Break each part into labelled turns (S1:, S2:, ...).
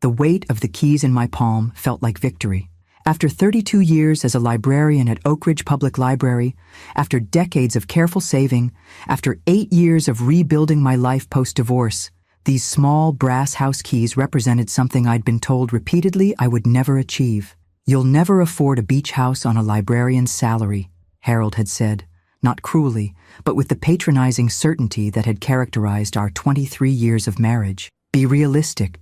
S1: The weight of the keys in my palm felt like victory. After 32 years as a librarian at Oak Ridge Public Library, after decades of careful saving, after 8 years of rebuilding my life post-divorce, these small brass house keys represented something I'd been told repeatedly I would never achieve. "You'll never afford a beach house on a librarian's salary," Harold had said, not cruelly, but with the patronizing certainty that had characterized our 23 years of marriage. Be realistic.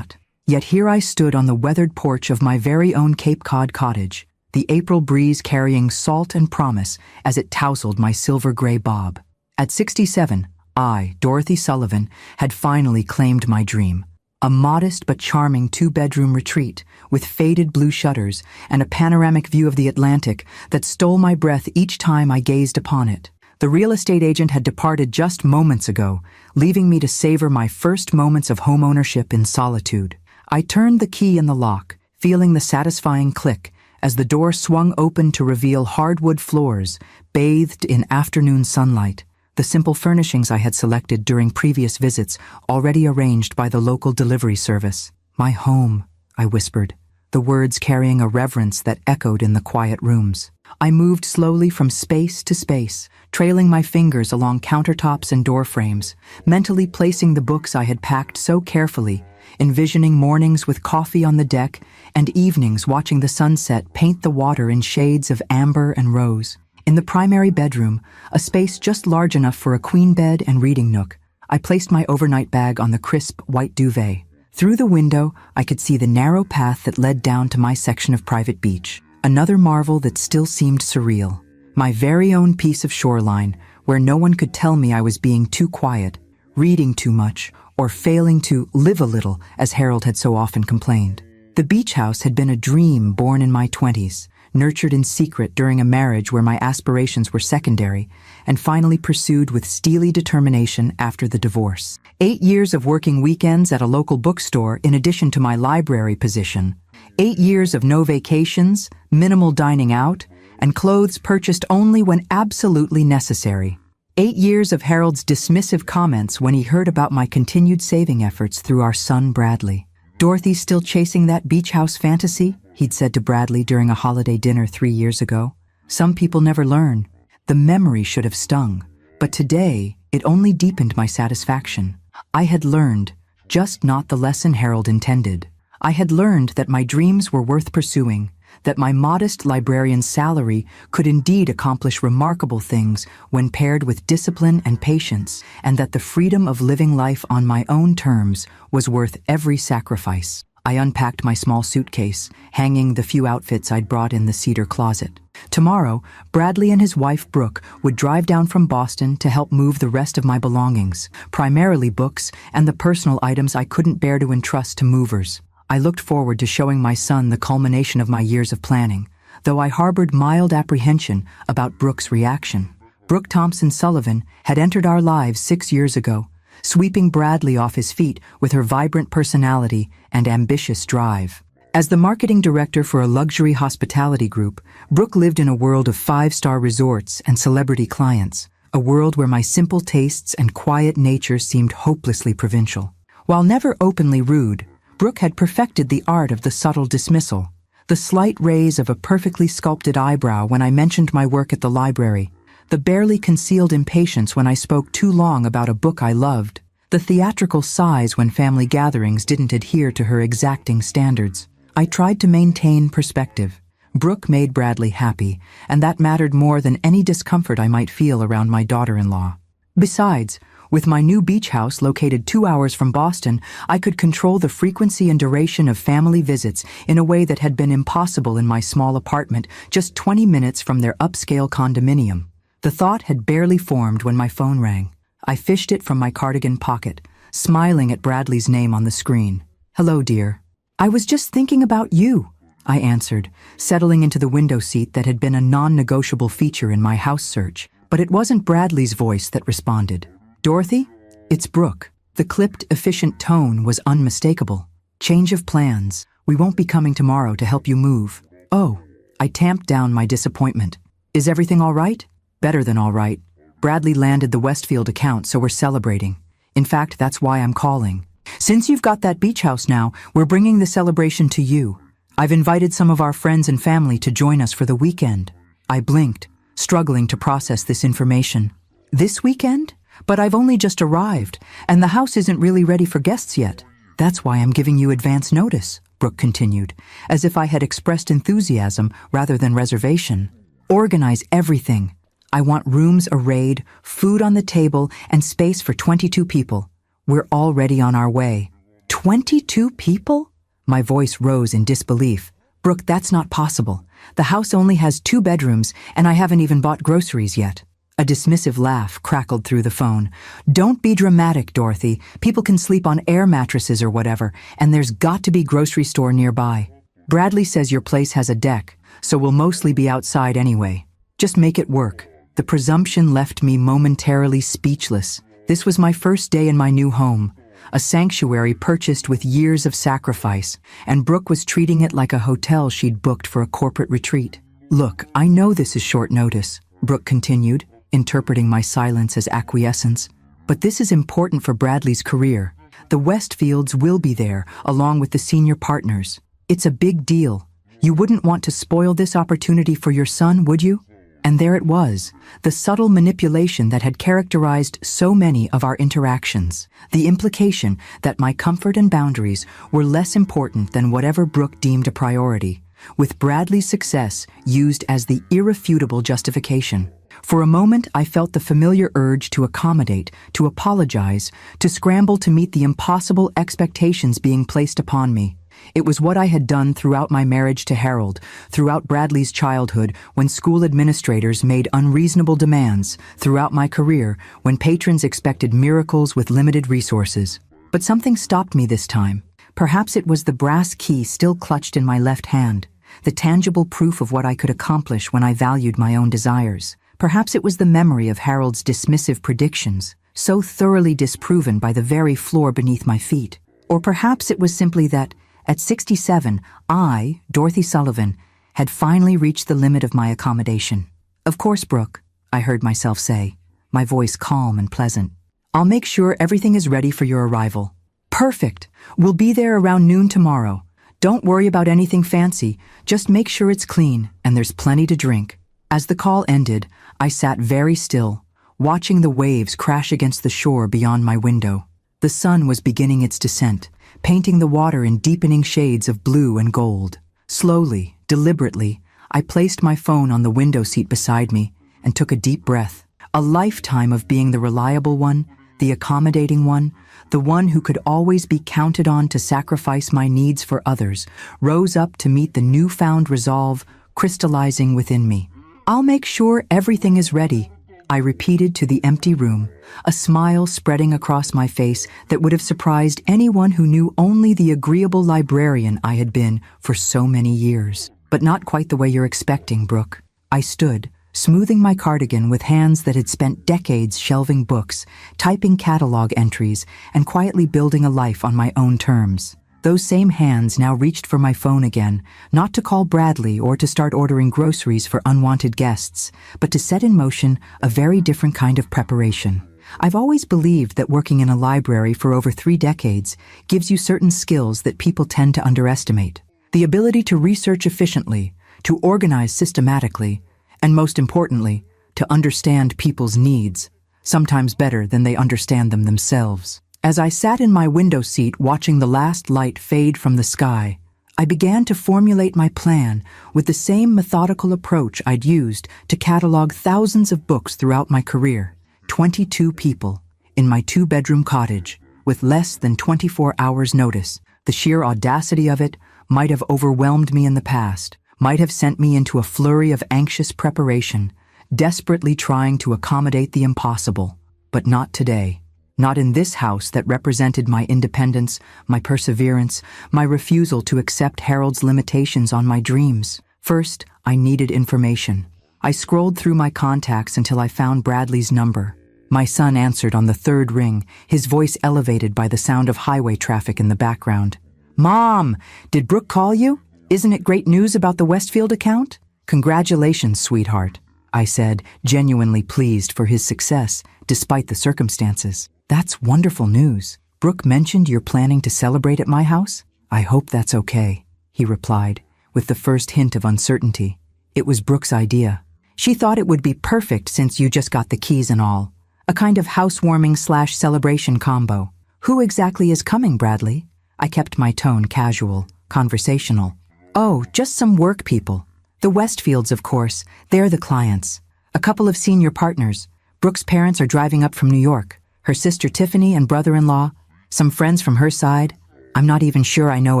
S1: Yet here I stood on the weathered porch of my very own Cape Cod cottage, the April breeze carrying salt and promise as it tousled my silver-gray bob. At 67, I, Dorothy Sullivan, had finally claimed my dream. A modest but charming 2-bedroom retreat with faded blue shutters and a panoramic view of the Atlantic that stole my breath each time I gazed upon it. The real estate agent had departed just moments ago, leaving me to savor my first moments of homeownership in solitude. I turned the key in the lock, feeling the satisfying click as the door swung open to reveal hardwood floors bathed in afternoon sunlight, the simple furnishings I had selected during previous visits already arranged by the local delivery service. "My home," I whispered, the words carrying a reverence that echoed in the quiet rooms. I moved slowly from space to space, trailing my fingers along countertops and door frames, mentally placing the books I had packed so carefully, envisioning mornings with coffee on the deck and evenings watching the sunset paint the water in shades of amber and rose. In the primary bedroom, a space just large enough for a queen bed and reading nook, I placed my overnight bag on the crisp white duvet. Through the window, I could see the narrow path that led down to my section of private beach, another marvel that still seemed surreal. My very own piece of shoreline, where no one could tell me I was being too quiet, reading too much, or failing to live a little, as Harold had so often complained. The beach house had been a dream born in my 20s, nurtured in secret during a marriage where my aspirations were secondary, and finally pursued with steely determination after the divorce. 8 years of working weekends at a local bookstore in addition to my library position. 8 years of no vacations, minimal dining out, and clothes purchased only when absolutely necessary. 8 years of Harold's dismissive comments when he heard about my continued saving efforts through our son Bradley. "Dorothy's still chasing that beach house fantasy?" he'd said to Bradley during a holiday dinner 3 years ago. "Some people never learn." The memory should have stung, but today it only deepened my satisfaction. I had learned, just not the lesson Harold intended. I had learned that my dreams were worth pursuing, that my modest librarian's salary could indeed accomplish remarkable things when paired with discipline and patience, and that the freedom of living life on my own terms was worth every sacrifice. I unpacked my small suitcase, hanging the few outfits I'd brought in the cedar closet. Tomorrow, Bradley and his wife Brooke would drive down from Boston to help move the rest of my belongings, primarily books and the personal items I couldn't bear to entrust to movers. I looked forward to showing my son the culmination of my years of planning, though I harbored mild apprehension about Brooke's reaction. Brooke Thompson Sullivan had entered our lives 6 years ago, sweeping Bradley off his feet with her vibrant personality and ambitious drive. As the marketing director for a luxury hospitality group, Brooke lived in a world of 5-star resorts and celebrity clients, a world where my simple tastes and quiet nature seemed hopelessly provincial. While never openly rude, Brooke had perfected the art of the subtle dismissal, the slight raise of a perfectly sculpted eyebrow when I mentioned my work at the library, the barely concealed impatience when I spoke too long about a book I loved, the theatrical sighs when family gatherings didn't adhere to her exacting standards. I tried to maintain perspective. Brooke made Bradley happy, and that mattered more than any discomfort I might feel around my daughter-in-law. Besides, with my new beach house located 2 hours from Boston, I could control the frequency and duration of family visits in a way that had been impossible in my small apartment just 20 minutes from their upscale condominium. The thought had barely formed when my phone rang. I fished it from my cardigan pocket, smiling at Bradley's name on the screen. "Hello, dear." "I was just thinking about you," I answered, settling into the window seat that had been a non-negotiable feature in my house search. But it wasn't Bradley's voice that responded. "Dorothy, it's Brooke." The clipped, efficient tone was unmistakable. "Change of plans. We won't be coming tomorrow to help you move." "Oh." I tamped down my disappointment. "Is everything all right?" "Better than all right. Bradley landed the Westfield account, so we're celebrating. In fact, that's why I'm calling. Since you've got that beach house now, we're bringing the celebration to you. I've invited some of our friends and family to join us for the weekend. I blinked, struggling to process this information. This weekend? But I've only just arrived, and the house isn't really ready for guests yet. That's why I'm giving you advance notice, Brooke continued, as if I had expressed enthusiasm rather than reservation. Organize everything. I want rooms arrayed, food on the table, and space for 22 people. We're already on our way. 22 people? My voice rose in disbelief. Brooke, that's not possible. The house only has 2 bedrooms, and I haven't even bought groceries yet. A dismissive laugh crackled through the phone. Don't be dramatic, Dorothy. People can sleep on air mattresses or whatever, and there's got to be grocery store nearby. Bradley says your place has a deck, so we'll mostly be outside anyway. Just make it work. The presumption left me momentarily speechless. This was my first day in my new home, a sanctuary purchased with years of sacrifice, and Brooke was treating it like a hotel she'd booked for a corporate retreat. Look, I know this is short notice, Brooke continued, interpreting my silence as acquiescence, but this is important for Bradley's career. The Westfields will be there, along with the senior partners. It's a big deal. You wouldn't want to spoil this opportunity for your son, would you? And there it was, the subtle manipulation that had characterized so many of our interactions. The implication that my comfort and boundaries were less important than whatever Brooke deemed a priority, with Bradley's success used as the irrefutable justification. For a moment, I felt the familiar urge to accommodate, to apologize, to scramble to meet the impossible expectations being placed upon me. It was what I had done throughout my marriage to Harold, throughout Bradley's childhood when school administrators made unreasonable demands, throughout my career when patrons expected miracles with limited resources. But something stopped me this time. Perhaps it was the brass key still clutched in my left hand, the tangible proof of what I could accomplish when I valued my own desires. Perhaps it was the memory of Harold's dismissive predictions, so thoroughly disproven by the very floor beneath my feet. Or perhaps it was simply that, at 67, I, Dorothy Sullivan, had finally reached the limit of my accommodation. Of course, Brooke, I heard myself say, my voice calm and pleasant. I'll make sure everything is ready for your arrival. Perfect! We'll be there around noon tomorrow. Don't worry about anything fancy, just make sure it's clean and there's plenty to drink. As the call ended, I sat very still, watching the waves crash against the shore beyond my window. The sun was beginning its descent, painting the water in deepening shades of blue and gold. Slowly, deliberately, I placed my phone on the window seat beside me and took a deep breath. A lifetime of being the reliable one, the accommodating one, the one who could always be counted on to sacrifice my needs for others, rose up to meet the newfound resolve crystallizing within me. I'll make sure everything is ready, I repeated to the empty room, a smile spreading across my face that would have surprised anyone who knew only the agreeable librarian I had been for so many years. But not quite the way you're expecting, Brooke. I stood, smoothing my cardigan with hands that had spent decades shelving books, typing catalog entries, and quietly building a life on my own terms. Those same hands now reached for my phone again, not to call Bradley or to start ordering groceries for unwanted guests, but to set in motion a very different kind of preparation. I've always believed that working in a library for over 3 decades gives you certain skills that people tend to underestimate. The ability to research efficiently, to organize systematically, and most importantly, to understand people's needs, sometimes better than they understand them themselves. As I sat in my window seat watching the last light fade from the sky, I began to formulate my plan with the same methodical approach I'd used to catalog thousands of books throughout my career. 22 people, in my 2-bedroom cottage, with less than 24 hours' notice. The sheer audacity of it might have overwhelmed me in the past, might have sent me into a flurry of anxious preparation, desperately trying to accommodate the impossible. But not today. Not in this house that represented my independence, my perseverance, my refusal to accept Harold's limitations on my dreams. First, I needed information. I scrolled through my contacts until I found Bradley's number. My son answered on the 3rd ring, his voice elevated by the sound of highway traffic in the background. "Mom, did Brooke call you? Isn't it great news about the Westfield account?" "Congratulations, sweetheart," I said, genuinely pleased for his success, despite the circumstances. "That's wonderful news. Brooke mentioned you're planning to celebrate at my house? I hope that's okay, he replied, with the first hint of uncertainty. It was Brooke's idea. She thought it would be perfect since you just got the keys and all. A kind of housewarming/celebration combo. Who exactly is coming, Bradley? I kept my tone casual, conversational. Oh, just some work people. The Westfields, of course. They're the clients. A couple of senior partners. Brooke's parents are driving up from New York. Her sister Tiffany and brother-in-law. Some friends from her side. I'm not even sure I know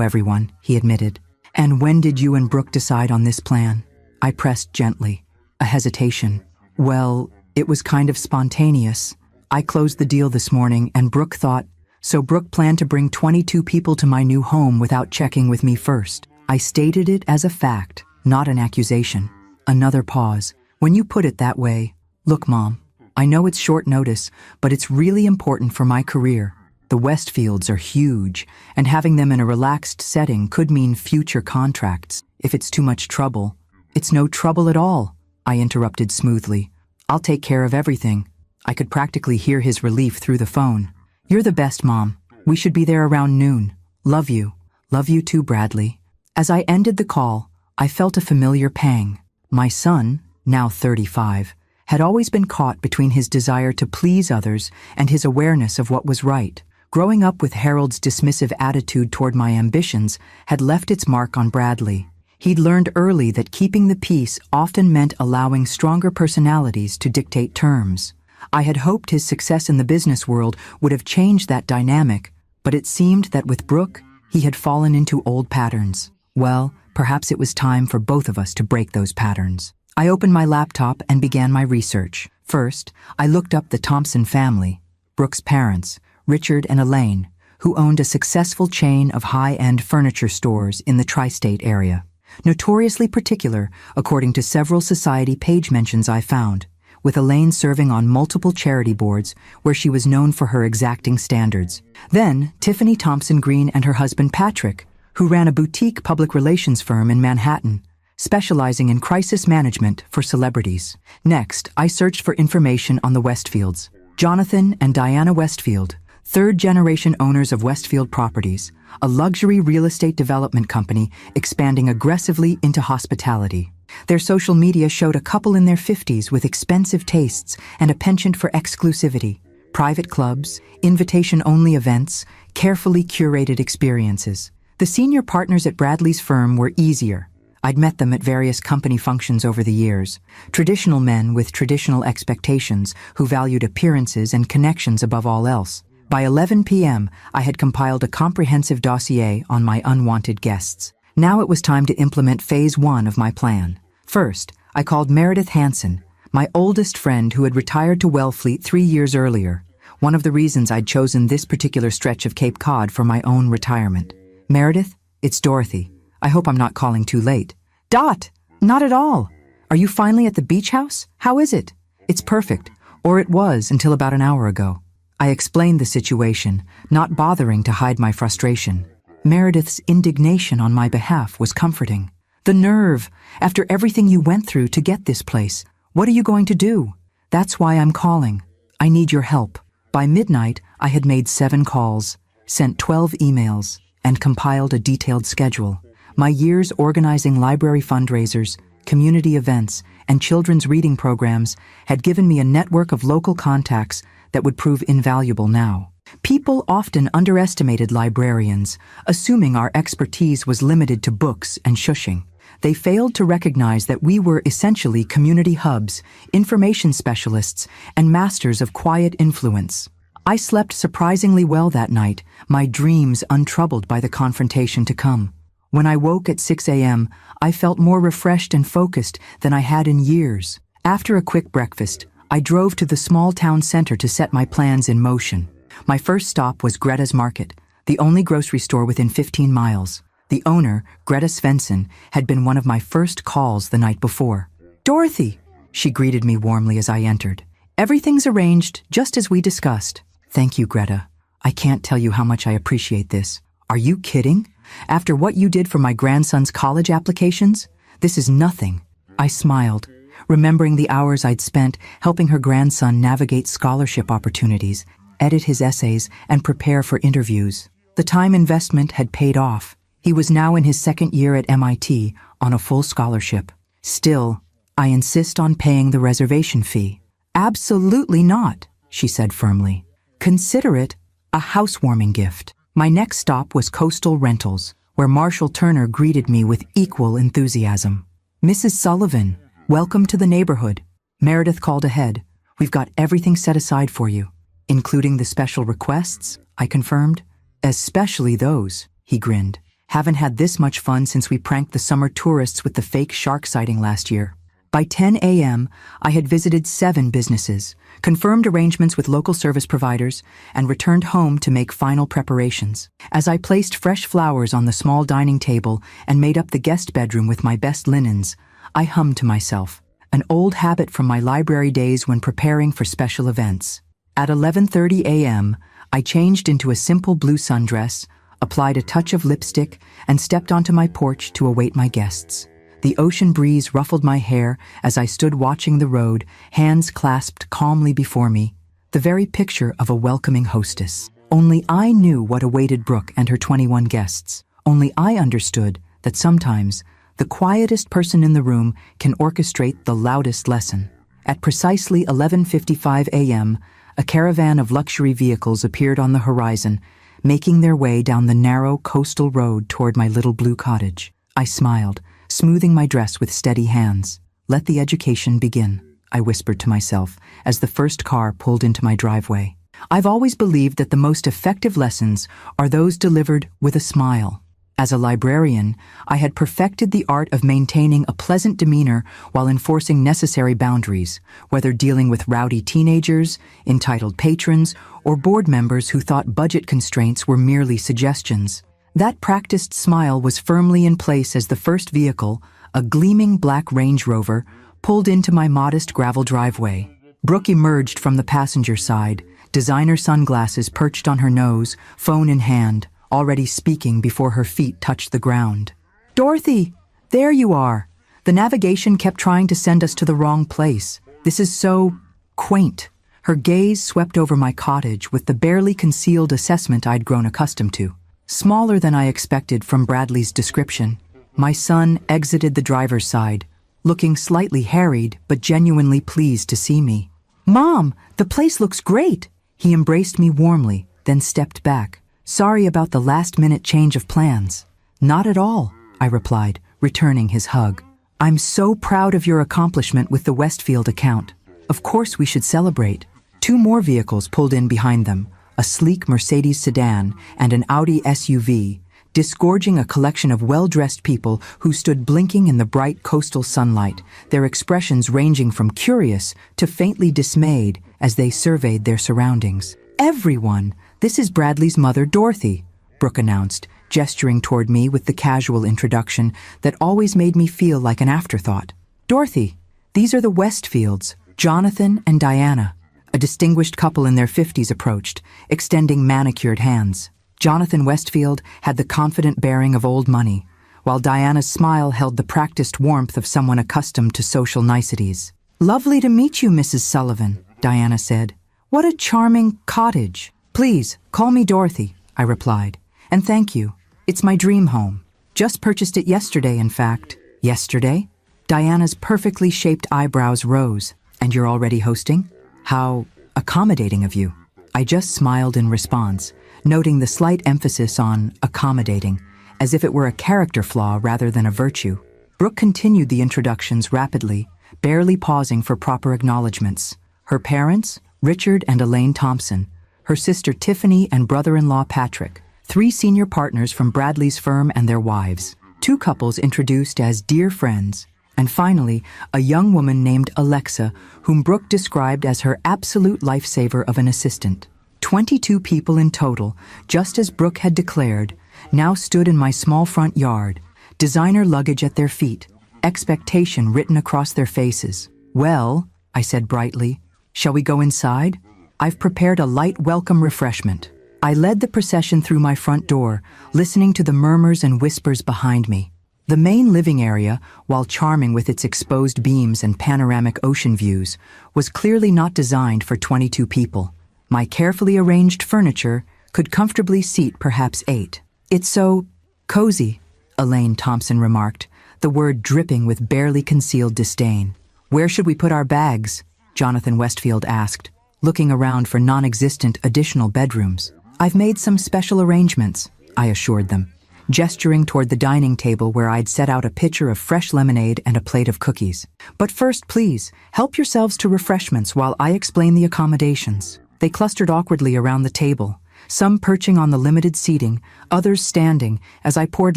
S1: everyone, he admitted. And when did you and Brooke decide on this plan? I pressed gently. A hesitation. Well, it was kind of spontaneous. I closed the deal this morning and Brooke thought, so Brooke planned to bring 22 people to my new home without checking with me first. I stated it as a fact, not an accusation. Another pause. When you put it that way, look, Mom, I know it's short notice, but it's really important for my career. The Westfields are huge, and having them in a relaxed setting could mean future contracts. If it's too much trouble, it's no trouble at all, I interrupted smoothly. I'll take care of everything. I could practically hear his relief through the phone. You're the best, Mom. We should be there around noon. Love you. Love you too, Bradley. As I ended the call, I felt a familiar pang. My son, now 35, had always been caught between his desire to please others and his awareness of what was right. Growing up with Harold's dismissive attitude toward my ambitions had left its mark on Bradley. He'd learned early that keeping the peace often meant allowing stronger personalities to dictate terms. I had hoped his success in the business world would have changed that dynamic, but it seemed that with Brooke, he had fallen into old patterns. Well, perhaps it was time for both of us to break those patterns. I opened my laptop and began my research. First, I looked up the Thompson family, Brooke's parents, Richard and Elaine, who owned a successful chain of high-end furniture stores in the tri-state area. Notoriously particular, according to several society page mentions I found, with Elaine serving on multiple charity boards where she was known for her exacting standards. Then, Tiffany Thompson Green and her husband Patrick, who ran a boutique public relations firm in Manhattan, specializing in crisis management for celebrities. Next, I searched for information on the Westfields. Jonathan and Diana Westfield, third-generation owners of Westfield Properties, a luxury real estate development company expanding aggressively into hospitality. Their social media showed a couple in their 50s with expensive tastes and a penchant for exclusivity, private clubs, invitation-only events, carefully curated experiences. The senior partners at Bradley's firm were easier. I'd met them at various company functions over the years. Traditional men with traditional expectations who valued appearances and connections above all else. By 11 p.m., I had compiled a comprehensive dossier on my unwanted guests. Now it was time to implement phase 1 of my plan. First, I called Meredith Hansen, my oldest friend who had retired to Wellfleet 3 years earlier, one of the reasons I'd chosen this particular stretch of Cape Cod for my own retirement. Meredith, it's Dorothy. I hope I'm not calling too late. Dot! Not at all. Are you finally at the beach house? How is it? It's perfect. Or it was until about an hour ago. I explained the situation, not bothering to hide my frustration. Meredith's indignation on my behalf was comforting. The nerve, after everything you went through to get this place. What are you going to do? That's why I'm calling. I need your help. By midnight, I had made 7 calls, sent 12 emails, and compiled a detailed schedule. My years organizing library fundraisers, community events, and children's reading programs had given me a network of local contacts that would prove invaluable now. People often underestimated librarians, assuming our expertise was limited to books and shushing. They failed to recognize that we were essentially community hubs, information specialists, and masters of quiet influence. I slept surprisingly well that night, my dreams untroubled by the confrontation to come. When I woke at 6 a.m., I felt more refreshed and focused than I had in years. After a quick breakfast, I drove to the small town center to set my plans in motion. My first stop was Greta's Market, the only grocery store within 15 miles. The owner, Greta Svensson, had been one of my first calls the night before. "Dorothy," she greeted me warmly as I entered. "Everything's arranged, just as we discussed." "Thank you, Greta. I can't tell you how much I appreciate this." "Are you kidding? After what you did for my grandson's college applications? This is nothing." I smiled, remembering the hours I'd spent helping her grandson navigate scholarship opportunities. edit his essays, and prepare for interviews. The time investment had paid off. He was now in his second year at MIT on a full scholarship. Still, I insist on paying the reservation fee. Absolutely not, she said firmly. Consider it a housewarming gift. My next stop was Coastal Rentals, where Marshall Turner greeted me with equal enthusiasm. Mrs. Sullivan, welcome to the neighborhood. Meredith called ahead. We've got everything set aside for you. Including the special requests, I confirmed. Especially those, he grinned. Haven't had this much fun since we pranked the summer tourists with the fake shark sighting last year. By 10 a.m., I had visited 7 businesses, confirmed arrangements with local service providers, and returned home to make final preparations. As I placed fresh flowers on the small dining table and made up the guest bedroom with my best linens, I hummed to myself, an old habit from my library days when preparing for special events. At 11:30 a.m., I changed into a simple blue sundress, applied a touch of lipstick, and stepped onto my porch to await my guests. The ocean breeze ruffled my hair as I stood watching the road, hands clasped calmly before me, the very picture of a welcoming hostess. Only I knew what awaited Brooke and her 21 guests. Only I understood that sometimes the quietest person in the room can orchestrate the loudest lesson. At precisely 11:55 a.m., a caravan of luxury vehicles appeared on the horizon, making their way down the narrow coastal road toward my little blue cottage. I smiled, smoothing my dress with steady hands. Let the education begin, I whispered to myself as the first car pulled into my driveway. I've always believed that the most effective lessons are those delivered with a smile. As a librarian, I had perfected the art of maintaining a pleasant demeanor while enforcing necessary boundaries, whether dealing with rowdy teenagers, entitled patrons, or board members who thought budget constraints were merely suggestions. That practiced smile was firmly in place as the first vehicle, a gleaming black Range Rover, pulled into my modest gravel driveway. Brooke emerged from the passenger side, designer sunglasses perched on her nose, phone in hand, already speaking before her feet touched the ground. "Dorothy, there you are. The navigation kept trying to send us to the wrong place. This is so quaint." Her gaze swept over my cottage with the barely concealed assessment I'd grown accustomed to. Smaller than I expected from Bradley's description, my son exited the driver's side, looking slightly harried but genuinely pleased to see me. "Mom, the place looks great!" He embraced me warmly, then stepped back. "Sorry about the last-minute change of plans." "Not at all," I replied, returning his hug. "I'm so proud of your accomplishment with the Westfield account. Of course we should celebrate." 2 more vehicles pulled in behind them, a sleek Mercedes sedan and an Audi SUV, disgorging a collection of well-dressed people who stood blinking in the bright coastal sunlight, their expressions ranging from curious to faintly dismayed as they surveyed their surroundings. "Everyone, this is Bradley's mother, Dorothy," Brooke announced, gesturing toward me with the casual introduction that always made me feel like an afterthought. "Dorothy, these are the Westfields, Jonathan and Diana." A distinguished couple in their 50s approached, extending manicured hands. Jonathan Westfield had the confident bearing of old money, while Diana's smile held the practiced warmth of someone accustomed to social niceties. "Lovely to meet you, Mrs. Sullivan," Diana said. "What a charming cottage." "Please, call me Dorothy," I replied. "And thank you. It's my dream home. Just purchased it yesterday, in fact." "Yesterday?" Diana's perfectly shaped eyebrows rose. "And you're already hosting? How accommodating of you." I just smiled in response, noting the slight emphasis on accommodating, as if it were a character flaw rather than a virtue. Brooke continued the introductions rapidly, barely pausing for proper acknowledgments. Her parents, Richard and Elaine Thompson, her sister Tiffany and brother-in-law Patrick, 3 senior partners from Bradley's firm and their wives, 2 couples introduced as dear friends, and finally, a young woman named Alexa, whom Brooke described as her absolute lifesaver of an assistant. 22 people in total, just as Brooke had declared, now stood in my small front yard, designer luggage at their feet, expectation written across their faces. "Well," I said brightly, "shall we go inside? I've prepared a light welcome refreshment." I led the procession through my front door, listening to the murmurs and whispers behind me. The main living area, while charming with its exposed beams and panoramic ocean views, was clearly not designed for 22 people. My carefully arranged furniture could comfortably seat perhaps 8. It's so cozy, Elaine Thompson remarked, the word dripping with barely concealed disdain. Where should we put our bags? Jonathan Westfield asked, looking around for non-existent additional bedrooms. I've made some special arrangements, I assured them, gesturing toward the dining table where I'd set out a pitcher of fresh lemonade and a plate of cookies. But first, please, help yourselves to refreshments while I explain the accommodations. They clustered awkwardly around the table, some perching on the limited seating, others standing, as I poured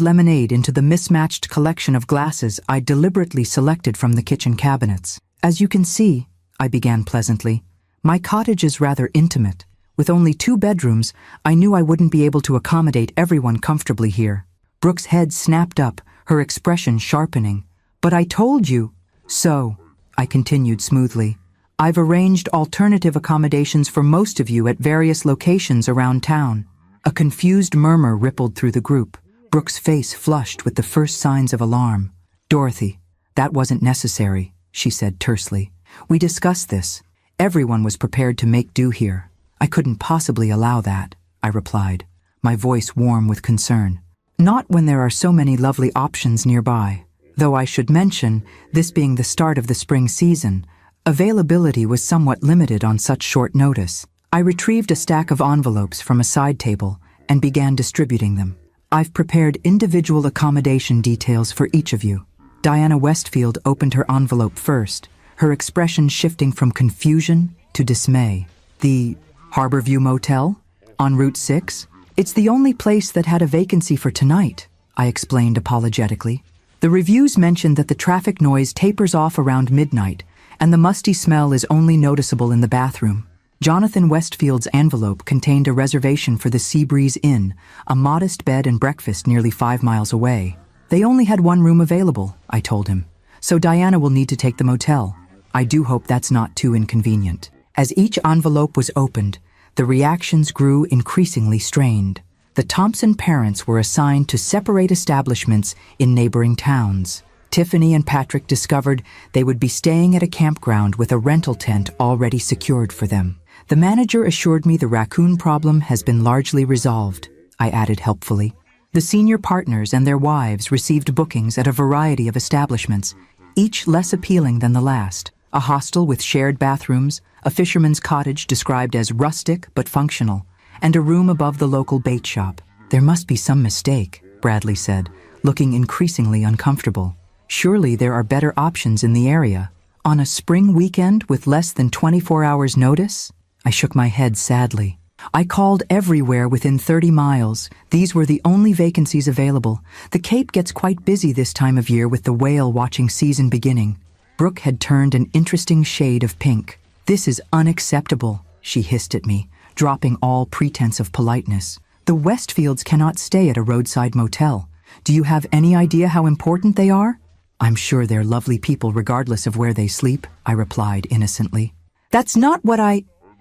S1: lemonade into the mismatched collection of glasses I deliberately selected from the kitchen cabinets. As you can see, I began pleasantly, my cottage is rather intimate. With only 2 bedrooms, I knew I wouldn't be able to accommodate everyone comfortably here. Brooke's head snapped up, her expression sharpening. But I told you. So, I continued smoothly, I've arranged alternative accommodations for most of you at various locations around town. A confused murmur rippled through the group. Brooke's face flushed with the first signs of alarm. Dorothy, that wasn't necessary, she said tersely. We discussed this. Everyone was prepared to make do here. I couldn't possibly allow that, I replied, my voice warm with concern. Not when there are so many lovely options nearby. Though I should mention, this being the start of the spring season, availability was somewhat limited on such short notice. I retrieved a stack of envelopes from a side table and began distributing them. I've prepared individual accommodation details for each of you. Diana Westfield opened her envelope first, her expression shifting from confusion to dismay. The Harborview Motel? On Route 6? It's the only place that had a vacancy for tonight, I explained apologetically. The reviews mentioned that the traffic noise tapers off around midnight, and the musty smell is only noticeable in the bathroom. Jonathan Westfield's envelope contained a reservation for the Seabreeze Inn, a modest bed and breakfast nearly 5 miles away. They only had 1 room available, I told him, so Diana will need to take the motel. I do hope that's not too inconvenient. As each envelope was opened, the reactions grew increasingly strained. The Thompson parents were assigned to separate establishments in neighboring towns. Tiffany and Patrick discovered they would be staying at a campground with a rental tent already secured for them. The manager assured me the raccoon problem has been largely resolved, I added helpfully. The senior partners and their wives received bookings at a variety of establishments, each less appealing than the last. A hostel with shared bathrooms, a fisherman's cottage described as rustic but functional, and a room above the local bait shop. There must be some mistake, Bradley said, looking increasingly uncomfortable. Surely there are better options in the area. On a spring weekend with less than 24 hours notice? I shook my head sadly. I called everywhere within 30 miles. These were the only vacancies available. The Cape gets quite busy this time of year with the whale watching season beginning. Brooke had turned an interesting shade of pink. This is unacceptable, she hissed at me, dropping all pretense of politeness. The Westfields cannot stay at a roadside motel. Do you have any idea how important they are? I'm sure they're lovely people regardless of where they sleep, I replied innocently. That's not what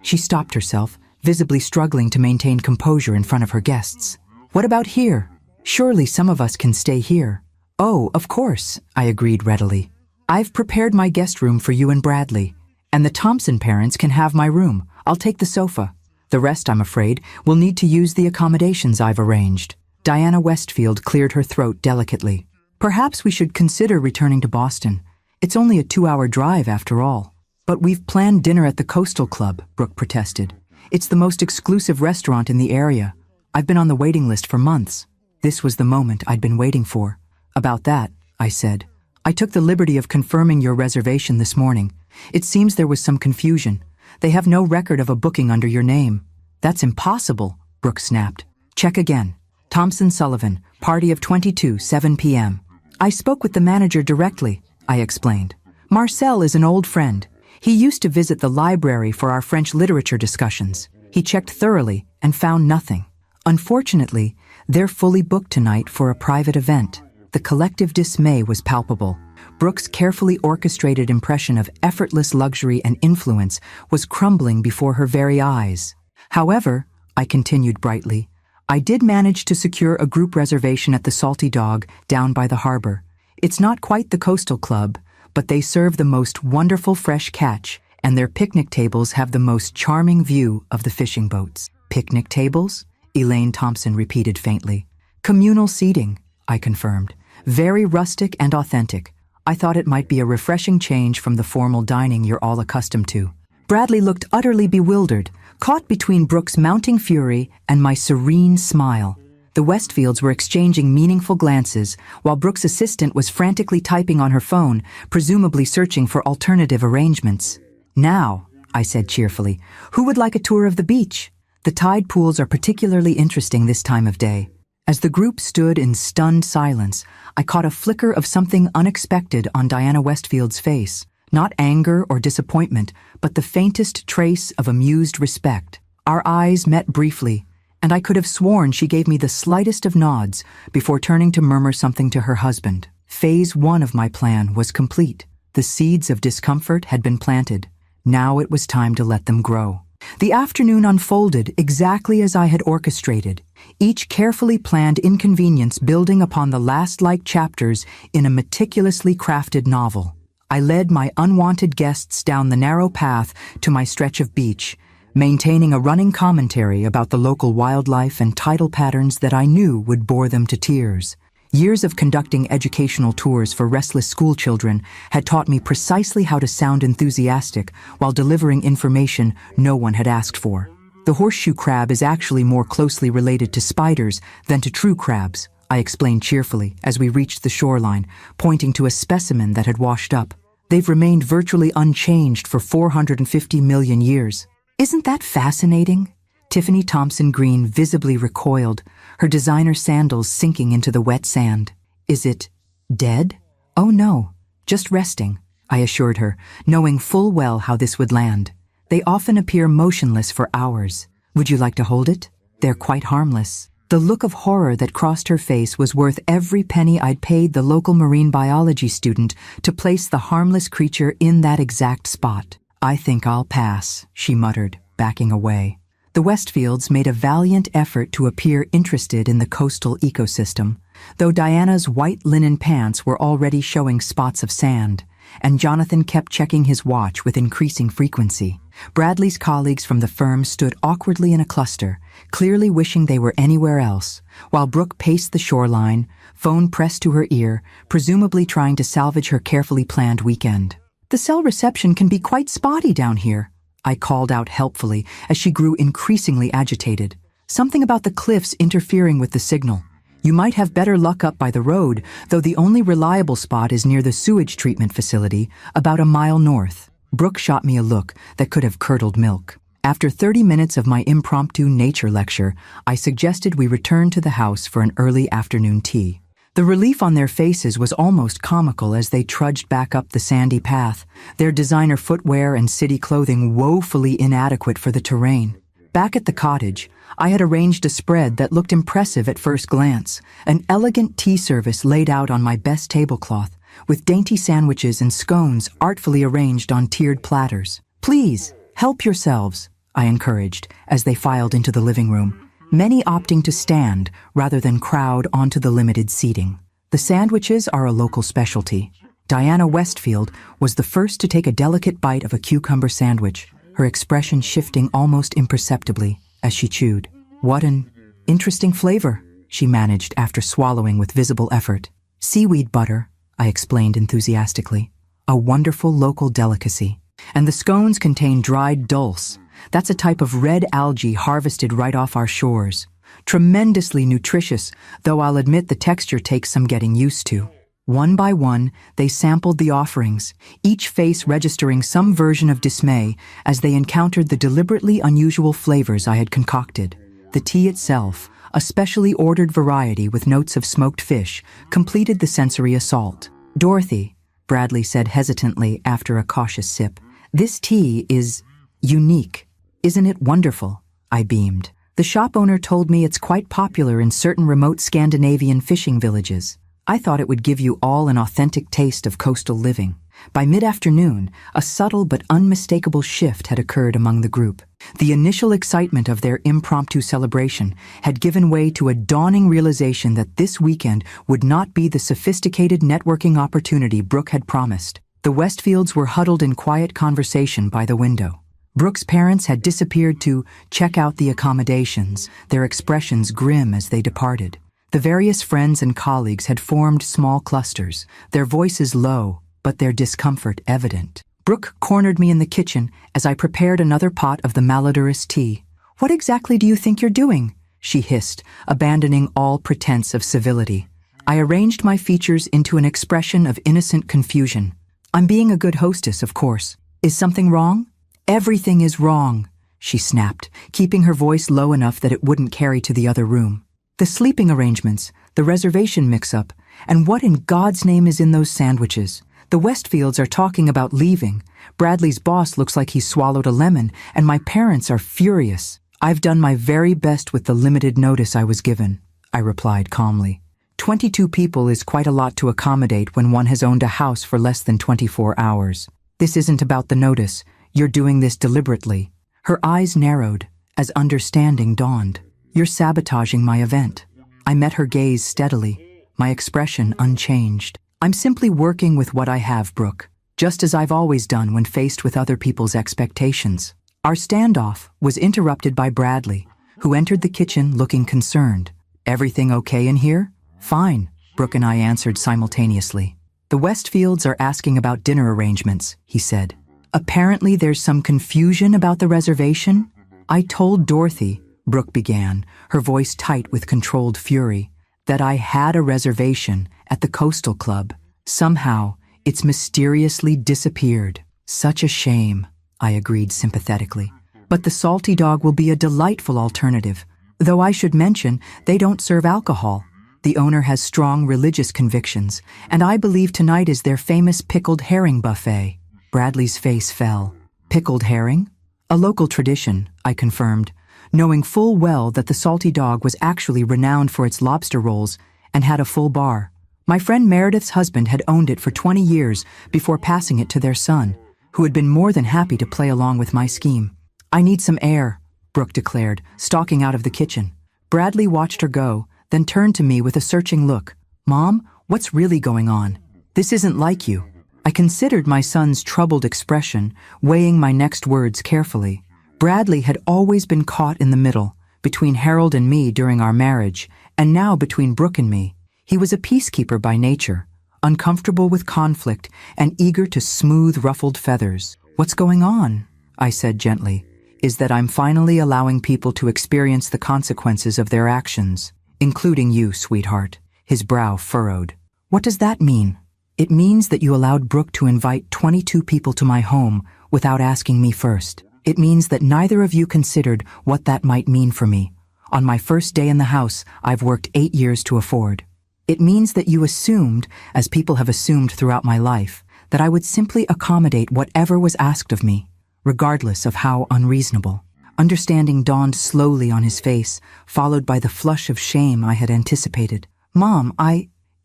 S1: She stopped herself, visibly struggling to maintain composure in front of her guests. What about here? Surely some of us can stay here. Oh, of course, I agreed readily. I've prepared my guest room for you and Bradley, and the Thompson parents can have my room. I'll take the sofa. The rest, I'm afraid, will need to use the accommodations I've arranged. Diana Westfield cleared her throat delicately. Perhaps we should consider returning to Boston. It's only a 2-hour drive after all. But we've planned dinner at the Coastal Club, Brooke protested. It's the most exclusive restaurant in the area. I've been on the waiting list for months. This was the moment I'd been waiting for. About that, I said. I took the liberty of confirming your reservation this morning. It seems there was some confusion. They have no record of a booking under your name. That's impossible, Brooke snapped. Check again. Thompson Sullivan, party of 22, 7 p.m. I spoke with the manager directly, I explained. Marcel is an old friend. He used to visit the library for our French literature discussions. He checked thoroughly and found nothing. Unfortunately, they're fully booked tonight for a private event. The collective dismay was palpable. Brooke's carefully orchestrated impression of effortless luxury and influence was crumbling before her very eyes. However, I continued brightly, I did manage to secure a group reservation at the Salty Dog down by the harbor. It's not quite the Coastal Club, but they serve the most wonderful fresh catch and their picnic tables have the most charming view of the fishing boats. Picnic tables? Elaine Thompson repeated faintly. Communal seating, I confirmed. Very rustic and authentic. I thought it might be a refreshing change from the formal dining you're all accustomed to. Bradley looked utterly bewildered, caught between Brooke's mounting fury and my serene smile. The Westfields were exchanging meaningful glances, while Brooke's assistant was frantically typing on her phone, presumably searching for alternative arrangements. Now, I said cheerfully, who would like a tour of the beach? The tide pools are particularly interesting this time of day. As the group stood in stunned silence, I caught a flicker of something unexpected on Diana Westfield's face. Not anger or disappointment, but the faintest trace of amused respect. Our eyes met briefly, and I could have sworn she gave me the slightest of nods before turning to murmur something to her husband. Phase 1 of my plan was complete. The seeds of discomfort had been planted. Now it was time to let them grow. The afternoon unfolded exactly as I had orchestrated, each carefully planned inconvenience building upon the last-like chapters in a meticulously crafted novel. I led my unwanted guests down the narrow path to my stretch of beach, maintaining a running commentary about the local wildlife and tidal patterns that I knew would bore them to tears. Years of conducting educational tours for restless schoolchildren had taught me precisely how to sound enthusiastic while delivering information no one had asked for. The horseshoe crab is actually more closely related to spiders than to true crabs, I explained cheerfully as we reached the shoreline, pointing to a specimen that had washed up. They've remained virtually unchanged for 450 million years. Isn't that fascinating? Tiffany Thompson Green visibly recoiled, her designer sandals sinking into the wet sand. Is it dead? Oh no, just resting, I assured her, knowing full well how this would land. They often appear motionless for hours. Would you like to hold it? They're quite harmless. The look of horror that crossed her face was worth every penny I'd paid the local marine biology student to place the harmless creature in that exact spot. I think I'll pass, she muttered, backing away. The Westfields made a valiant effort to appear interested in the coastal ecosystem, though Diana's white linen pants were already showing spots of sand, and Jonathan kept checking his watch with increasing frequency. Bradley's colleagues from the firm stood awkwardly in a cluster, clearly wishing they were anywhere else, while Brooke paced the shoreline, phone pressed to her ear, presumably trying to salvage her carefully planned weekend. The cell reception can be quite spotty down here, I called out helpfully as she grew increasingly agitated. Something about the cliffs interfering with the signal. You might have better luck up by the road, though the only reliable spot is near the sewage treatment facility, about a mile north. Brooke shot me a look that could have curdled milk. After 30 minutes of my impromptu nature lecture, I suggested we return to the house for an early afternoon tea. The relief on their faces was almost comical as they trudged back up the sandy path, their designer footwear and city clothing woefully inadequate for the terrain. Back at the cottage, I had arranged a spread that looked impressive at first glance, an elegant tea service laid out on my best tablecloth, with dainty sandwiches and scones artfully arranged on tiered platters. Please, help yourselves, I encouraged as they filed into the living room, many opting to stand rather than crowd onto the limited seating. The sandwiches are a local specialty. Diana Westfield was the first to take a delicate bite of a cucumber sandwich, her expression shifting almost imperceptibly as she chewed. What an interesting flavor, she managed after swallowing with visible effort. Seaweed butter, I explained enthusiastically. A wonderful local delicacy. And the scones contain dried dulse. That's a type of red algae harvested right off our shores. Tremendously nutritious, though I'll admit the texture takes some getting used to. One by one, they sampled the offerings, each face registering some version of dismay as they encountered the deliberately unusual flavors I had concocted. The tea itself, a specially ordered variety with notes of smoked fish, completed the sensory assault. Dorothy, Bradley said hesitantly after a cautious sip, this tea is unique. Isn't it wonderful? I beamed. The shop owner told me it's quite popular in certain remote Scandinavian fishing villages. I thought it would give you all an authentic taste of coastal living. By mid-afternoon, a subtle but unmistakable shift had occurred among the group. The initial excitement of their impromptu celebration had given way to a dawning realization that this weekend would not be the sophisticated networking opportunity Brooke had promised. The Westfields were huddled in quiet conversation by the window. Brooke's parents had disappeared to check out the accommodations, their expressions grim as they departed. The various friends and colleagues had formed small clusters, their voices low, but their discomfort evident. Brooke cornered me in the kitchen as I prepared another pot of the malodorous tea. "What exactly do you think you're doing?" she hissed, abandoning all pretense of civility. I arranged my features into an expression of innocent confusion. "I'm being a good hostess, of course. Is something wrong?" "Everything is wrong," she snapped, keeping her voice low enough that it wouldn't carry to the other room. "The sleeping arrangements, the reservation mix-up, and what in God's name is in those sandwiches? The Westfields are talking about leaving. Bradley's boss looks like he's swallowed a lemon, and my parents are furious. I've done my very best with the limited notice I was given," I replied calmly. 22 people is quite a lot to accommodate when one has owned a house for less than 24 hours. This isn't about the notice. You're doing this deliberately. Her eyes narrowed as understanding dawned. "You're sabotaging my event." I met her gaze steadily, my expression unchanged. "I'm simply working with what I have, Brooke, just as I've always done when faced with other people's expectations." Our standoff was interrupted by Bradley, who entered the kitchen looking concerned. "Everything okay in here?" "Fine," Brooke and I answered simultaneously. "The Westfields are asking about dinner arrangements," he said. "Apparently there's some confusion about the reservation." "I told Dorothy," Brooke began, her voice tight with controlled fury, "that I had a reservation at the Coastal Club. Somehow, it's mysteriously disappeared." "Such a shame," I agreed sympathetically. "But the Salty Dog will be a delightful alternative. Though I should mention, they don't serve alcohol. The owner has strong religious convictions, and I believe tonight is their famous pickled herring buffet." Bradley's face fell. "Pickled herring?" "A local tradition," I confirmed, knowing full well that the Salty Dog was actually renowned for its lobster rolls and had a full bar. My friend Meredith's husband had owned it for 20 years before passing it to their son, who had been more than happy to play along with my scheme. "I need some air," Brooke declared, stalking out of the kitchen. Bradley watched her go, then turned to me with a searching look. "Mom, what's really going on? This isn't like you." I considered my son's troubled expression, weighing my next words carefully. Bradley had always been caught in the middle, between Harold and me during our marriage, and now between Brooke and me. He was a peacekeeper by nature, uncomfortable with conflict and eager to smooth ruffled feathers. "What's going on?" I said gently. "Is that I'm finally allowing people to experience the consequences of their actions, including you, sweetheart." His brow furrowed. "What does that mean?" "It means that you allowed Brooke to invite 22 people to my home without asking me first. It means that neither of you considered what that might mean for me. On my first day in the house, I've worked 8 years to afford. It means that you assumed, as people have assumed throughout my life, that I would simply accommodate whatever was asked of me, regardless of how unreasonable." Understanding dawned slowly on his face, followed by the flush of shame I had anticipated. "Mom,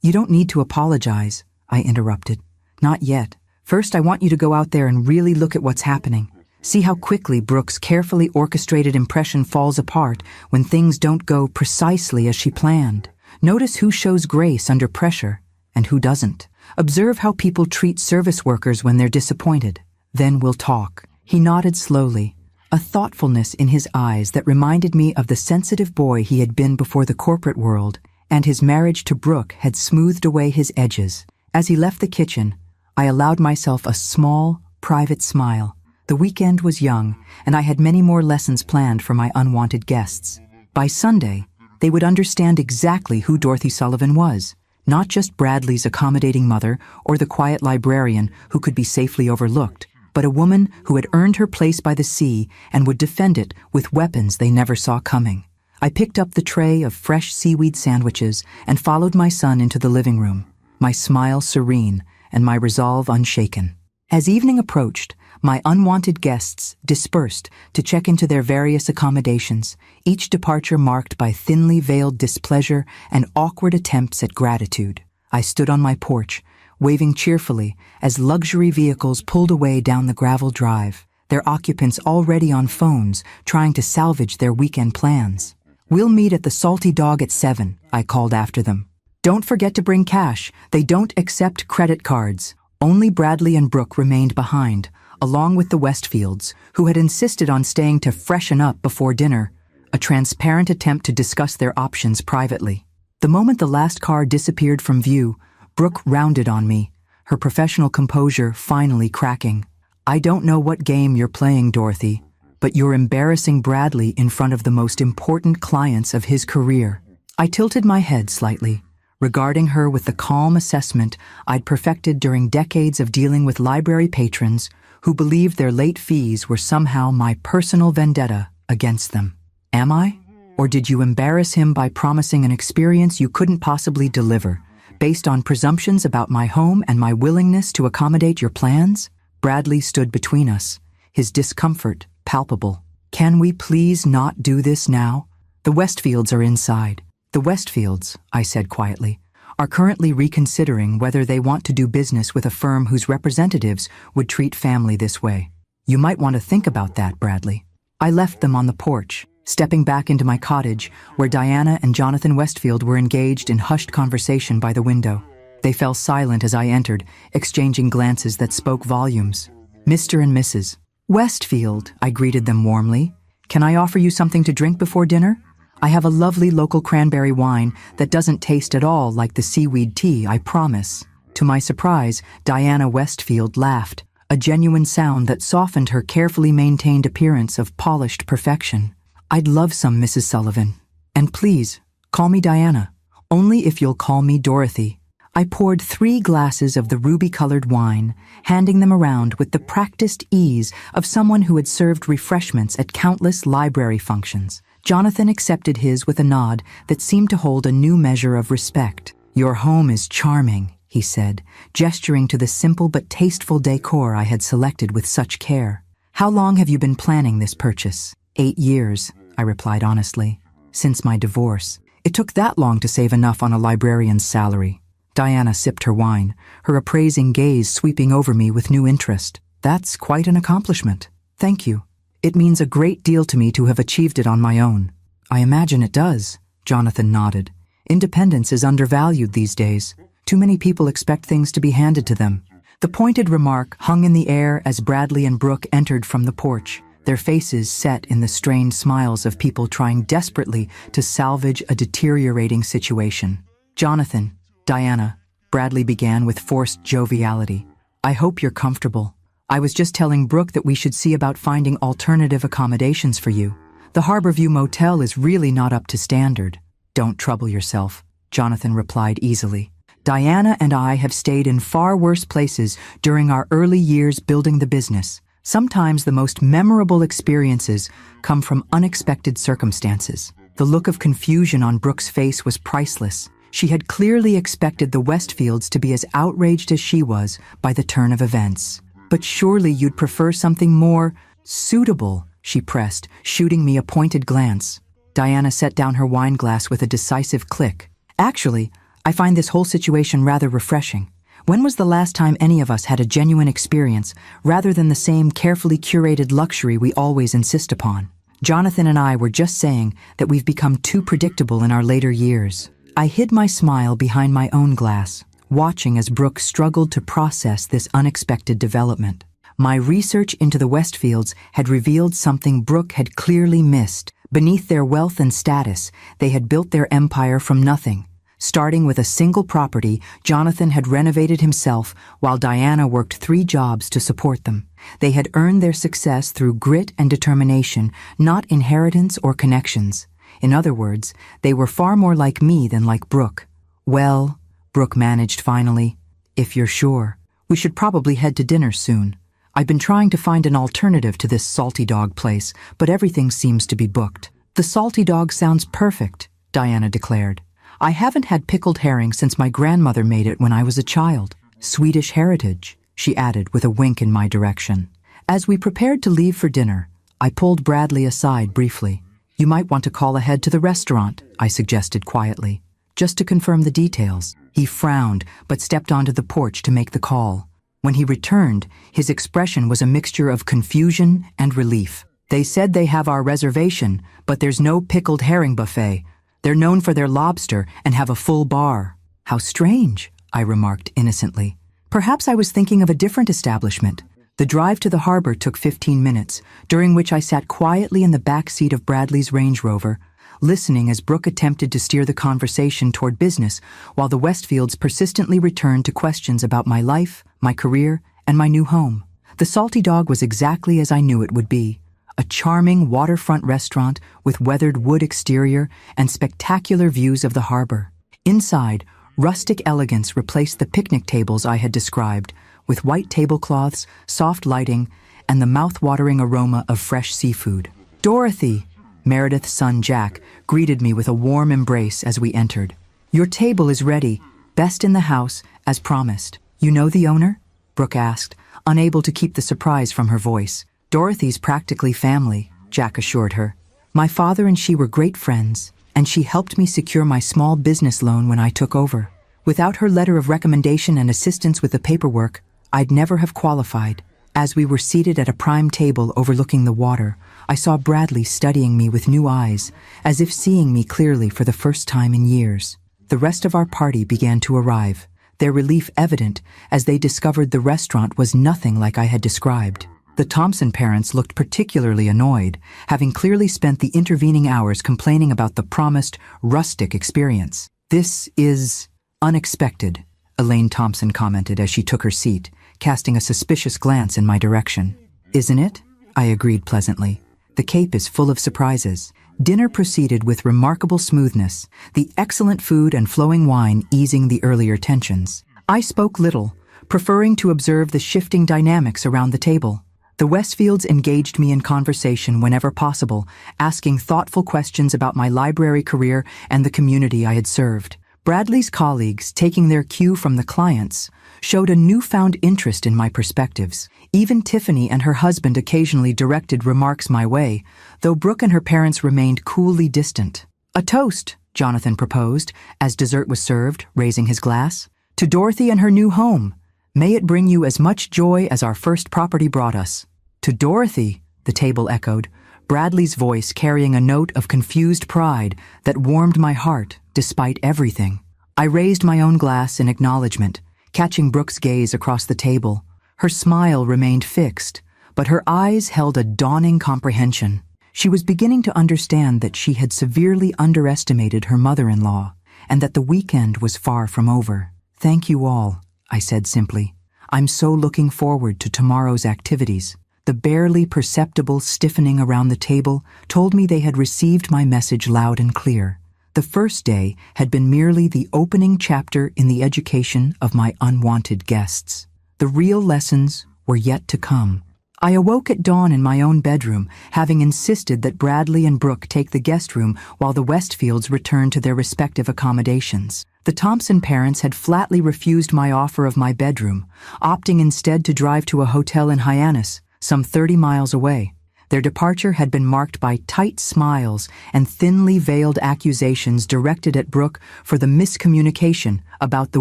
S1: You don't need to apologize," I interrupted. "Not yet. First, I want you to go out there and really look at what's happening. See how quickly Brooke's carefully orchestrated impression falls apart when things don't go precisely as she planned. Notice who shows grace under pressure and who doesn't. Observe how people treat service workers when they're disappointed. Then we'll talk." He nodded slowly, a thoughtfulness in his eyes that reminded me of the sensitive boy he had been before the corporate world, and his marriage to Brooke had smoothed away his edges. As he left the kitchen, I allowed myself a small, private smile. The weekend was young, and I had many more lessons planned for my unwanted guests. By Sunday, they would understand exactly who Dorothy Sullivan was, not just Bradley's accommodating mother or the quiet librarian who could be safely overlooked, but a woman who had earned her place by the sea and would defend it with weapons they never saw coming. I picked up the tray of fresh seaweed sandwiches and followed my son into the living room, my smile serene and my resolve unshaken. As evening approached, my unwanted guests dispersed to check into their various accommodations, each departure marked by thinly veiled displeasure and awkward attempts at gratitude. I stood on my porch, waving cheerfully as luxury vehicles pulled away down the gravel drive, their occupants already on phones trying to salvage their weekend plans. "We'll meet at the Salty Dog at 7, I called after them. "Don't forget to bring cash. They don't accept credit cards. Only Bradley and Brooke remained behind, along with the Westfields, who had insisted on staying to freshen up before dinner, a transparent attempt to discuss their options privately. The moment the last car disappeared from view, Brooke rounded on me, her professional composure finally cracking. "I don't know what game you're playing, Dorothy, but you're embarrassing Bradley in front of the most important clients of his career." I tilted my head slightly, regarding her with the calm assessment I'd perfected during decades of dealing with library patrons who believed their late fees were somehow my personal vendetta against them. "Am I? Or did you embarrass him by promising an experience you couldn't possibly deliver, based on presumptions about my home and my willingness to accommodate your plans?" Bradley stood between us, his discomfort palpable. "Can we please not do this now? The Westfields are inside." "The Westfields," I said quietly, "are currently reconsidering whether they want to do business with a firm whose representatives would treat family this way. You might want to think about that, Bradley." I left them on the porch, stepping back into my cottage where Diana and Jonathan Westfield were engaged in hushed conversation by the window. They fell silent as I entered, exchanging glances that spoke volumes. "Mr. and Mrs. Westfield," I greeted them warmly. "Can I offer you something to drink before dinner? I have a lovely local cranberry wine that doesn't taste at all like the seaweed tea, I promise." To my surprise, Diana Westfield laughed, a genuine sound that softened her carefully maintained appearance of polished perfection. "I'd love some, Mrs. Sullivan. And please, call me Diana. Only if you'll call me Dorothy." I poured 3 glasses of the ruby-colored wine, handing them around with the practiced ease of someone who had served refreshments at countless library functions. Jonathan accepted his with a nod that seemed to hold a new measure of respect. "Your home is charming," he said, gesturing to the simple but tasteful decor I had selected with such care. "How long have you been planning this purchase?" 8 years, I replied honestly. "Since my divorce. It took that long to save enough on a librarian's salary." Diana sipped her wine, her appraising gaze sweeping over me with new interest. "That's quite an accomplishment. Thank you. It means a great deal to me to have achieved it on my own." "I imagine it does," Jonathan nodded. "Independence is undervalued these days. Too many people expect things to be handed to them." The pointed remark hung in the air as Bradley and Brooke entered from the porch, their faces set in the strained smiles of people trying desperately to salvage a deteriorating situation. "Jonathan, Diana," Bradley began with forced joviality, "I hope you're comfortable. I was just telling Brooke that we should see about finding alternative accommodations for you. The Harborview Motel is really not up to standard." "Don't trouble yourself," Jonathan replied easily. "Diana and I have stayed in far worse places during our early years building the business. Sometimes the most memorable experiences come from unexpected circumstances." The look of confusion on Brooke's face was priceless. She had clearly expected the Westfields to be as outraged as she was by the turn of events. "But surely you'd prefer something more suitable," she pressed, shooting me a pointed glance. Diana set down her wine glass with a decisive click. "Actually, I find this whole situation rather refreshing. When was the last time any of us had a genuine experience, rather than the same carefully curated luxury we always insist upon? Jonathan and I were just saying that we've become too predictable in our later years." I hid my smile behind my own glass, watching as Brooke struggled to process this unexpected development. My research into the Westfields had revealed something Brooke had clearly missed. Beneath their wealth and status, they had built their empire from nothing. Starting with a single property, Jonathan had renovated himself while Diana worked 3 jobs to support them. They had earned their success through grit and determination, not inheritance or connections. In other words, they were far more like me than like Brooke. "Well," Brooke managed finally, "if you're sure, we should probably head to dinner soon. I've been trying to find an alternative to this Salty Dog place, but everything seems to be booked." "The Salty Dog sounds perfect," Diana declared. "I haven't had pickled herring since my grandmother made it when I was a child. Swedish heritage," she added with a wink in my direction. As we prepared to leave for dinner, I pulled Bradley aside briefly. "You might want to call ahead to the restaurant," I suggested quietly, "just to confirm the details." He frowned, but stepped onto the porch to make the call. When he returned, his expression was a mixture of confusion and relief. "They said they have our reservation, but there's no pickled herring buffet. They're known for their lobster and have a full bar." "How strange," I remarked innocently. Perhaps I was thinking of a different establishment. The drive to the harbor took 15 minutes, during which I sat quietly in the back seat of Bradley's Range Rover, listening as Brooke attempted to steer the conversation toward business, while the Westfields persistently returned to questions about my life, my career, and my new home. The Salty Dog was exactly as I knew it would be. A charming waterfront restaurant with weathered wood exterior and spectacular views of the harbor. Inside, rustic elegance replaced the picnic tables I had described, with white tablecloths, soft lighting, and the mouth-watering aroma of fresh seafood. "Dorothy," Meredith's son Jack greeted me with a warm embrace as we entered. "Your table is ready, best in the house, as promised." "You know the owner?" Brooke asked, unable to keep the surprise from her voice. "Dorothy's practically family," Jack assured her. "My father and she were great friends, and she helped me secure my small business loan when I took over. Without her letter of recommendation and assistance with the paperwork, I'd never have qualified." As we were seated at a prime table overlooking the water, I saw Bradley studying me with new eyes, as if seeing me clearly for the first time in years. The rest of our party began to arrive, their relief evident as they discovered the restaurant was nothing like I had described. The Thompson parents looked particularly annoyed, having clearly spent the intervening hours complaining about the promised rustic experience. "This is unexpected," Elaine Thompson commented as she took her seat, casting a suspicious glance in my direction. "Isn't it?" I agreed pleasantly. "The Cape is full of surprises." Dinner proceeded with remarkable smoothness, the excellent food and flowing wine easing the earlier tensions. I spoke little, preferring to observe the shifting dynamics around the table. The Westfields engaged me in conversation whenever possible, asking thoughtful questions about my library career and the community I had served. Bradley's colleagues, taking their cue from the clients, showed a newfound interest in my perspectives. Even Tiffany and her husband occasionally directed remarks my way, though Brooke and her parents remained coolly distant. "A toast," Jonathan proposed, as dessert was served, raising his glass. "To Dorothy and her new home. May it bring you as much joy as our first property brought us." "To Dorothy," the table echoed, Bradley's voice carrying a note of confused pride that warmed my heart despite everything. I raised my own glass in acknowledgement, catching Brooke's gaze across the table. Her smile remained fixed, but her eyes held a dawning comprehension. She was beginning to understand that she had severely underestimated her mother-in-law, and that the weekend was far from over. "Thank you all," I said simply. "I'm so looking forward to tomorrow's activities." The barely perceptible stiffening around the table told me they had received my message loud and clear. The first day had been merely the opening chapter in the education of my unwanted guests. The real lessons were yet to come. I awoke at dawn in my own bedroom, having insisted that Bradley and Brooke take the guest room while the Westfields returned to their respective accommodations. The Thompson parents had flatly refused my offer of my bedroom, opting instead to drive to a hotel in Hyannis, some 30 miles away. Their departure had been marked by tight smiles and thinly veiled accusations directed at Brooke for the miscommunication about the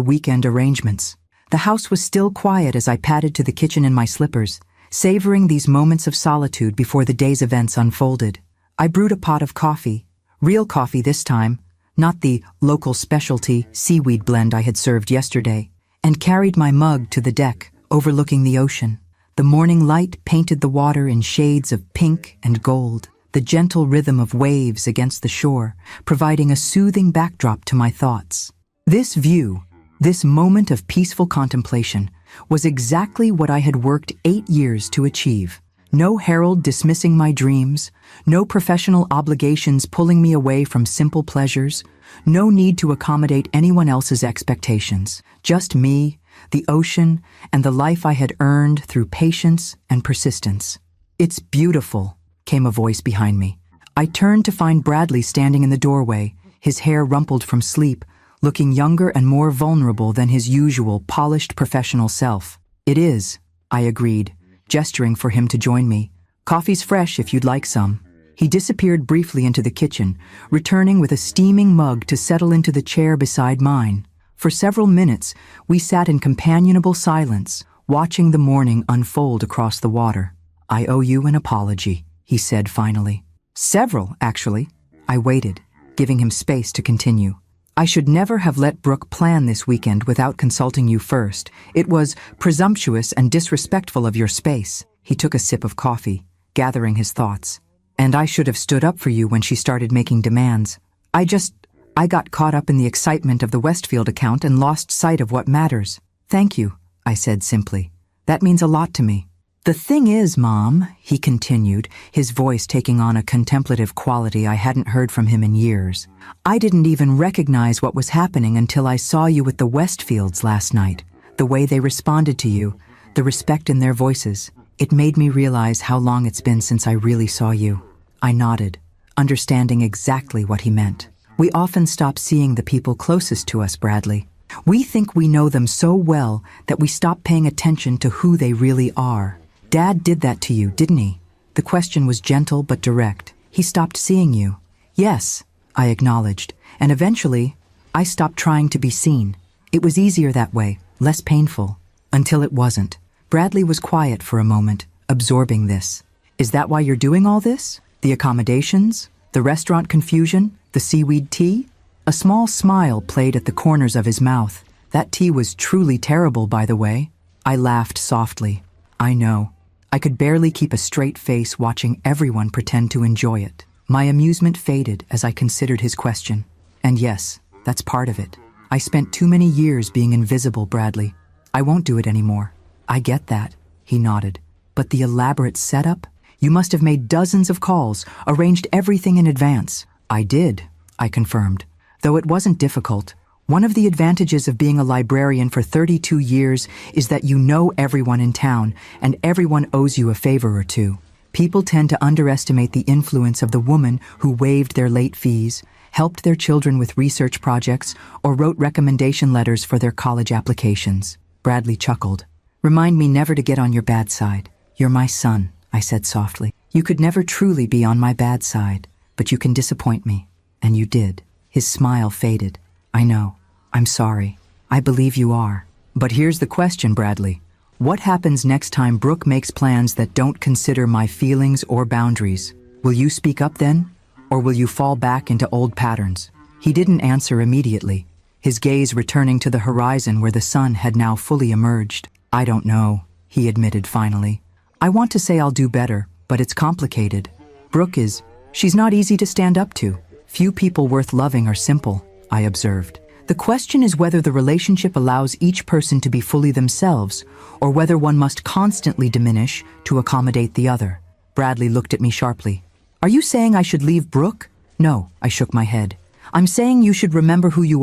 S1: weekend arrangements. The house was still quiet as I padded to the kitchen in my slippers, savoring these moments of solitude before the day's events unfolded. I brewed a pot of coffee, real coffee this time, not the local specialty seaweed blend I had served yesterday, and carried my mug to the deck, overlooking the ocean. The morning light painted the water in shades of pink and gold, the gentle rhythm of waves against the shore, providing a soothing backdrop to my thoughts. This view, this moment of peaceful contemplation, was exactly what I had worked 8 years to achieve. No herald dismissing my dreams, no professional obligations pulling me away from simple pleasures, no need to accommodate anyone else's expectations. Just me, the ocean, and the life I had earned through patience and persistence. "It's beautiful," came a voice behind me. I turned to find Bradley standing in the doorway, his hair rumpled from sleep, looking younger and more vulnerable than his usual polished professional self. "It is," I agreed, gesturing for him to join me. "Coffee's fresh if you'd like some." He disappeared briefly into the kitchen, returning with a steaming mug to settle into the chair beside mine. For several minutes, we sat in companionable silence, watching the morning unfold across the water. "I owe you an apology," he said finally. "Several, actually." I waited, giving him space to continue. I should never have let Brooke plan this weekend without consulting you first. It was presumptuous and disrespectful of your space. He took a sip of coffee, gathering his thoughts. And I should have stood up for you when she started making demands. I got caught up in the excitement of the Westfield account and lost sight of what matters. Thank you, I said simply. That means a lot to me. The thing is, Mom, he continued, his voice taking on a contemplative quality I hadn't heard from him in years. I didn't even recognize what was happening until I saw you with the Westfields last night. The way they responded to you, the respect in their voices. It made me realize how long it's been since I really saw you. I nodded, understanding exactly what he meant. We often stop seeing the people closest to us, Bradley. We think we know them so well that we stop paying attention to who they really are. Dad did that to you, didn't he? The question was gentle but direct. He stopped seeing you. Yes, I acknowledged, and eventually, I stopped trying to be seen. It was easier that way, less painful, until it wasn't. Bradley was quiet for a moment, absorbing this. Is that why you're doing all this? The accommodations? The restaurant confusion? The seaweed tea? A small smile played at the corners of his mouth. That tea was truly terrible, by the way. I laughed softly. I know. I could barely keep a straight face watching everyone pretend to enjoy it. My amusement faded as I considered his question. And yes, that's part of it. I spent too many years being invisible, Bradley. I won't do it anymore. I get that, he nodded. But the elaborate setup? You must have made dozens of calls, arranged everything in advance. I did, I confirmed. Though it wasn't difficult. One of the advantages of being a librarian for 32 years is that you know everyone in town, and everyone owes you a favor or two. People tend to underestimate the influence of the woman who waived their late fees, helped their children with research projects, or wrote recommendation letters for their college applications. Bradley chuckled. Remind me never to get on your bad side. You're my son, I said softly. You could never truly be on my bad side, but you can disappoint me. And you did. His smile faded. I know. I'm sorry. I believe you are. But here's the question, Bradley. What happens next time Brooke makes plans that don't consider my feelings or boundaries? Will you speak up then? Or will you fall back into old patterns? He didn't answer immediately, his gaze returning to the horizon where the sun had now fully emerged. I don't know, he admitted finally. I want to say I'll do better, but it's complicated. Brooke she's not easy to stand up to. Few people worth loving are simple, I observed. The question is whether the relationship allows each person to be fully themselves, or whether one must constantly diminish to accommodate the other. Bradley looked at me sharply. Are you saying I should leave Brooke? No, I shook my head. I'm saying you should remember who you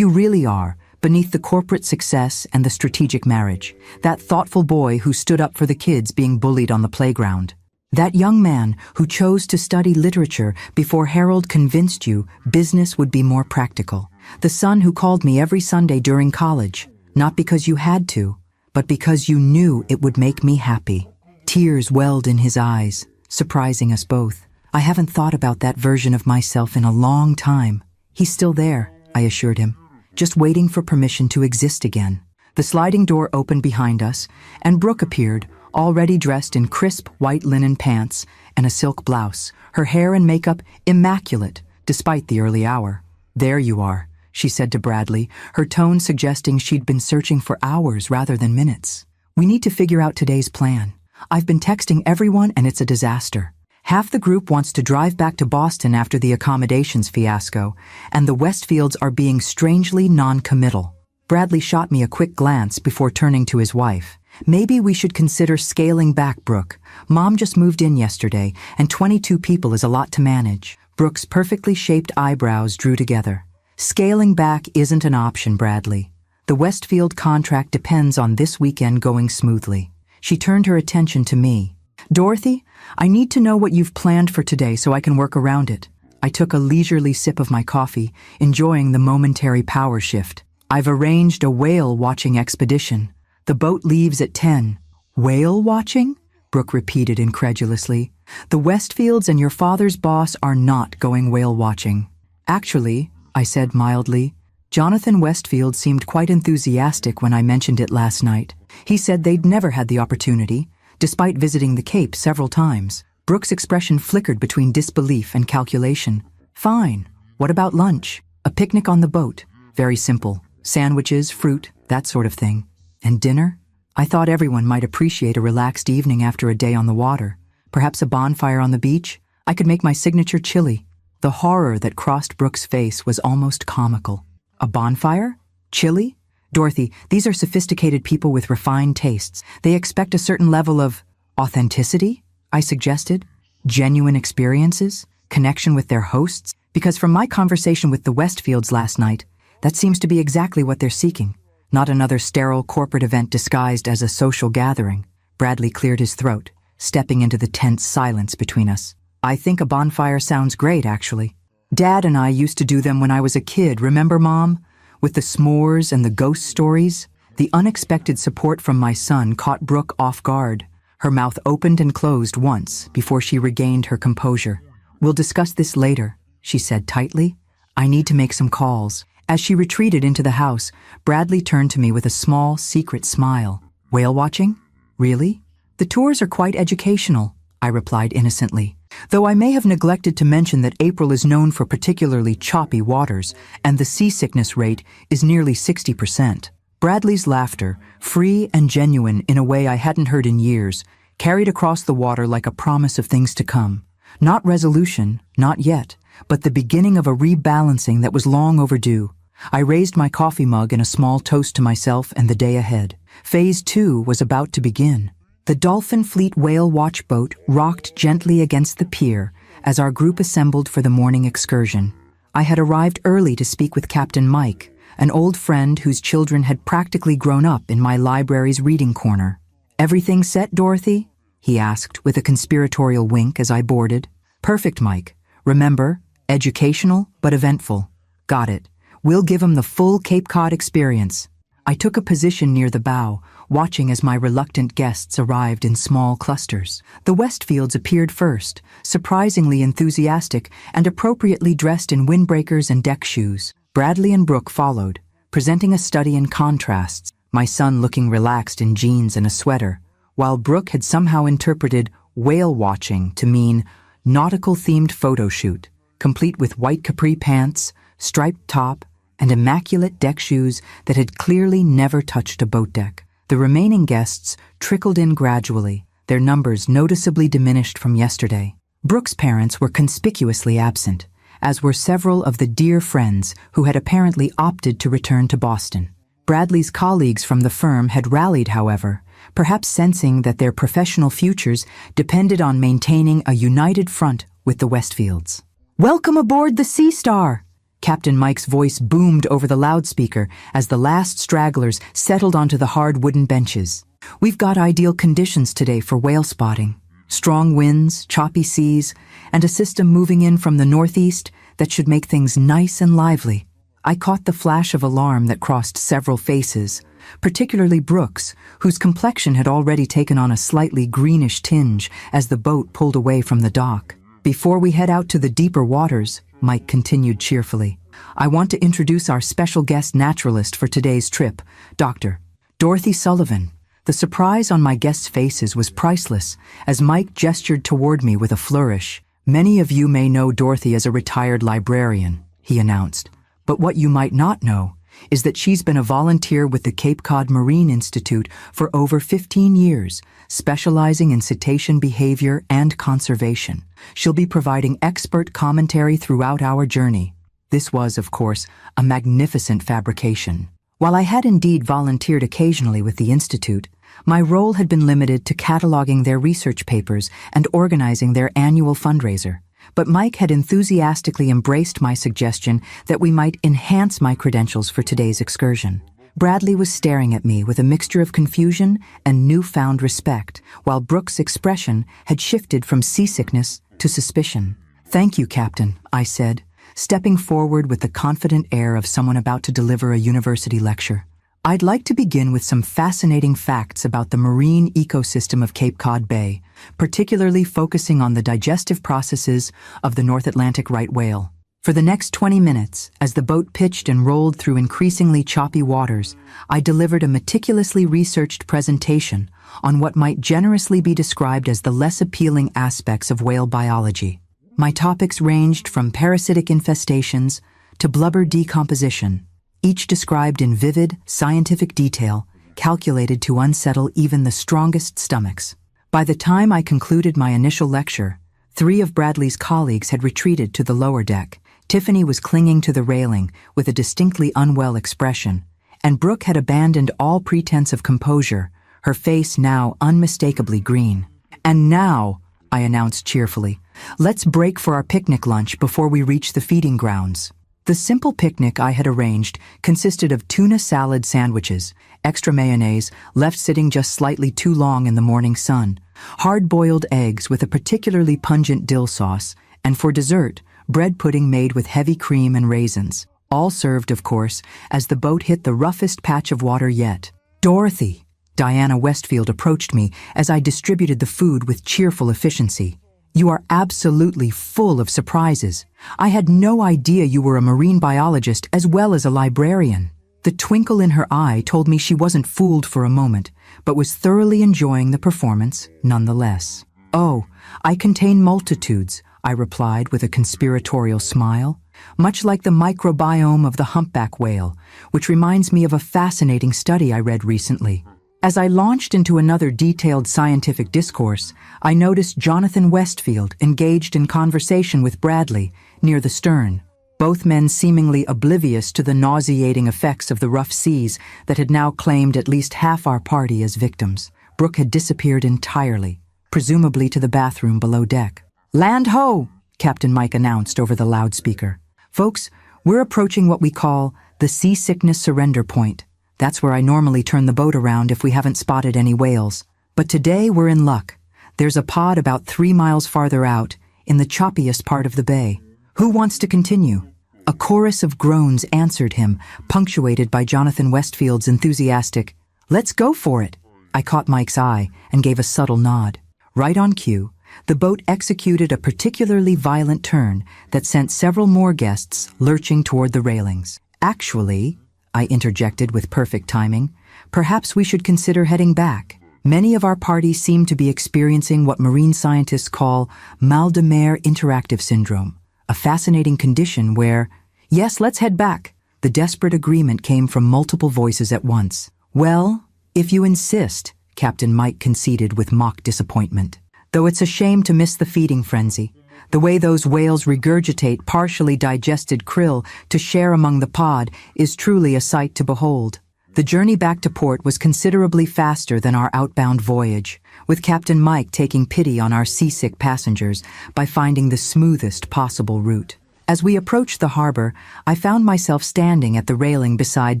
S1: really are, beneath the corporate success and the strategic marriage. That thoughtful boy who stood up for the kids being bullied on the playground. That young man who chose to study literature before Harold convinced you business would be more practical. The son who called me every Sunday during college, not because you had to, but because you knew it would make me happy. Tears welled in his eyes, surprising us both. I haven't thought about that version of myself in a long time. He's still there, I assured him, just waiting for permission to exist again. The sliding door opened behind us, and Brooke appeared, already dressed in crisp white linen pants and a silk blouse, her hair and makeup immaculate, despite the early hour. There you are, she said to Bradley, her tone suggesting she'd been searching for hours rather than minutes. We need to figure out today's plan. I've been texting everyone and it's a disaster. Half the group wants to drive back to Boston after the accommodations fiasco, and the Westfields are being strangely non-committal. Bradley shot me a quick glance before turning to his wife. Maybe we should consider scaling back, Brooke. Mom just moved in yesterday, and 22 people is a lot to manage. Brooke's perfectly shaped eyebrows drew together. Scaling back isn't an option, Bradley. The Westfield contract depends on this weekend going smoothly. She turned her attention to me. Dorothy, I need to know what you've planned for today so I can work around it. I took a leisurely sip of my coffee, enjoying the momentary power shift. I've arranged a whale-watching expedition. The boat leaves at 10. Whale watching? Brooke repeated incredulously. The Westfields and your father's boss are not going whale watching. Actually, I said mildly, Jonathan Westfield seemed quite enthusiastic when I mentioned it last night. He said they'd never had the opportunity, despite visiting the Cape several times. Brooke's expression flickered between disbelief and calculation. Fine. What about lunch? A picnic on the boat. Very simple. Sandwiches, fruit, that sort of thing. And dinner? I thought everyone might appreciate a relaxed evening after a day on the water. Perhaps a bonfire on the beach? I could make my signature chili. The horror that crossed Brooke's face was almost comical. A bonfire? Chili? Dorothy, these are sophisticated people with refined tastes. They expect a certain level of authenticity, I suggested. Genuine experiences? Connection with their hosts? Because from my conversation with the Westfields last night, that seems to be exactly what they're seeking. Not another sterile corporate event disguised as a social gathering. Bradley cleared his throat, stepping into the tense silence between us. I think a bonfire sounds great, actually. Dad and I used to do them when I was a kid, remember, Mom? With the s'mores and the ghost stories? The unexpected support from my son caught Brooke off guard. Her mouth opened and closed once before she regained her composure. We'll discuss this later, she said tightly. I need to make some calls. As she retreated into the house, Bradley turned to me with a small, secret smile. Whale watching? Really? The tours are quite educational, I replied innocently. Though I may have neglected to mention that April is known for particularly choppy waters, and the seasickness rate is nearly 60%. Bradley's laughter, free and genuine in a way I hadn't heard in years, carried across the water like a promise of things to come. Not resolution, not yet, but the beginning of a rebalancing that was long overdue. I raised my coffee mug in a small toast to myself and the day ahead. Phase 2 was about to begin. The Dolphin Fleet whale watch boat rocked gently against the pier as our group assembled for the morning excursion. I had arrived early to speak with Captain Mike, an old friend whose children had practically grown up in my library's reading corner. Everything set, Dorothy? He asked with a conspiratorial wink as I boarded. Perfect, Mike. Remember, educational but eventful. Got it. We'll give him the full Cape Cod experience. I took a position near the bow, watching as my reluctant guests arrived in small clusters. The Westfields appeared first, surprisingly enthusiastic and appropriately dressed in windbreakers and deck shoes. Bradley and Brooke followed, presenting a study in contrasts, my son looking relaxed in jeans and a sweater, while Brooke had somehow interpreted whale watching to mean nautical-themed photo shoot, complete with white capri pants, striped top, and immaculate deck shoes that had clearly never touched a boat deck. The remaining guests trickled in gradually, their numbers noticeably diminished from yesterday. Brooke's parents were conspicuously absent, as were several of the dear friends who had apparently opted to return to Boston. Bradley's colleagues from the firm had rallied, however, perhaps sensing that their professional futures depended on maintaining a united front with the Westfields. Welcome aboard the Sea Star! Captain Mike's voice boomed over the loudspeaker as the last stragglers settled onto the hard wooden benches. We've got ideal conditions today for whale spotting. Strong winds, choppy seas, and a system moving in from the northeast that should make things nice and lively. I caught the flash of alarm that crossed several faces, particularly Brooke's, whose complexion had already taken on a slightly greenish tinge as the boat pulled away from the dock. Before we head out to the deeper waters, Mike continued cheerfully, I want to introduce our special guest naturalist for today's trip, Dr. Dorothy Sullivan. The surprise on my guests' faces was priceless as Mike gestured toward me with a flourish. Many of you may know Dorothy as a retired librarian, he announced, but what you might not know is that she's been a volunteer with the Cape Cod Marine Institute for over 15 years, specializing in cetacean behavior and conservation. She'll be providing expert commentary throughout our journey. This was, of course, a magnificent fabrication. While I had indeed volunteered occasionally with the Institute, my role had been limited to cataloging their research papers and organizing their annual fundraiser. But Mike had enthusiastically embraced my suggestion that we might enhance my credentials for today's excursion. Bradley was staring at me with a mixture of confusion and newfound respect, while Brooke's expression had shifted from seasickness to suspicion. Thank you, Captain, I said, stepping forward with the confident air of someone about to deliver a university lecture. I'd like to begin with some fascinating facts about the marine ecosystem of Cape Cod Bay, particularly focusing on the digestive processes of the North Atlantic right whale. For the next 20 minutes, as the boat pitched and rolled through increasingly choppy waters, I delivered a meticulously researched presentation on what might generously be described as the less appealing aspects of whale biology. My topics ranged from parasitic infestations to blubber decomposition, each described in vivid, scientific detail, calculated to unsettle even the strongest stomachs. By the time I concluded my initial lecture, 3 of Bradley's colleagues had retreated to the lower deck. Tiffany was clinging to the railing with a distinctly unwell expression, and Brooke had abandoned all pretense of composure, her face now unmistakably green. "And now," I announced cheerfully, "let's break for our picnic lunch before we reach the feeding grounds." The simple picnic I had arranged consisted of tuna salad sandwiches, extra mayonnaise left sitting just slightly too long in the morning sun, hard-boiled eggs with a particularly pungent dill sauce, and for dessert, bread pudding made with heavy cream and raisins, all served, of course, as the boat hit the roughest patch of water yet. "Dorothy," Diana Westfield approached me as I distributed the food with cheerful efficiency. "You are absolutely full of surprises. I had no idea you were a marine biologist as well as a librarian." The twinkle in her eye told me she wasn't fooled for a moment, but was thoroughly enjoying the performance nonetheless. "Oh, I contain multitudes," I replied with a conspiratorial smile, "much like the microbiome of the humpback whale, which reminds me of a fascinating study I read recently." As I launched into another detailed scientific discourse, I noticed Jonathan Westfield engaged in conversation with Bradley near the stern, both men seemingly oblivious to the nauseating effects of the rough seas that had now claimed at least half our party as victims. Brooke had disappeared entirely, presumably to the bathroom below deck. "Land ho!" Captain Mike announced over the loudspeaker. "Folks, we're approaching what we call the seasickness surrender point. That's where I normally turn the boat around if we haven't spotted any whales. But today we're in luck. There's a pod about 3 miles farther out, in the choppiest part of the bay. Who wants to continue?" A chorus of groans answered him, punctuated by Jonathan Westfield's enthusiastic, "Let's go for it." I caught Mike's eye and gave a subtle nod. Right on cue, the boat executed a particularly violent turn that sent several more guests lurching toward the railings. "Actually," I interjected with perfect timing, "perhaps we should consider heading back. Many of our party seem to be experiencing what marine scientists call mal de mer interactive syndrome, a fascinating condition where—" "Yes, let's head back." The desperate agreement came from multiple voices at once. "Well, if you insist," Captain Mike conceded with mock disappointment. "Though it's a shame to miss the feeding frenzy. The way those whales regurgitate partially digested krill to share among the pod is truly a sight to behold." The journey back to port was considerably faster than our outbound voyage, with Captain Mike taking pity on our seasick passengers by finding the smoothest possible route. As we approached the harbor, I found myself standing at the railing beside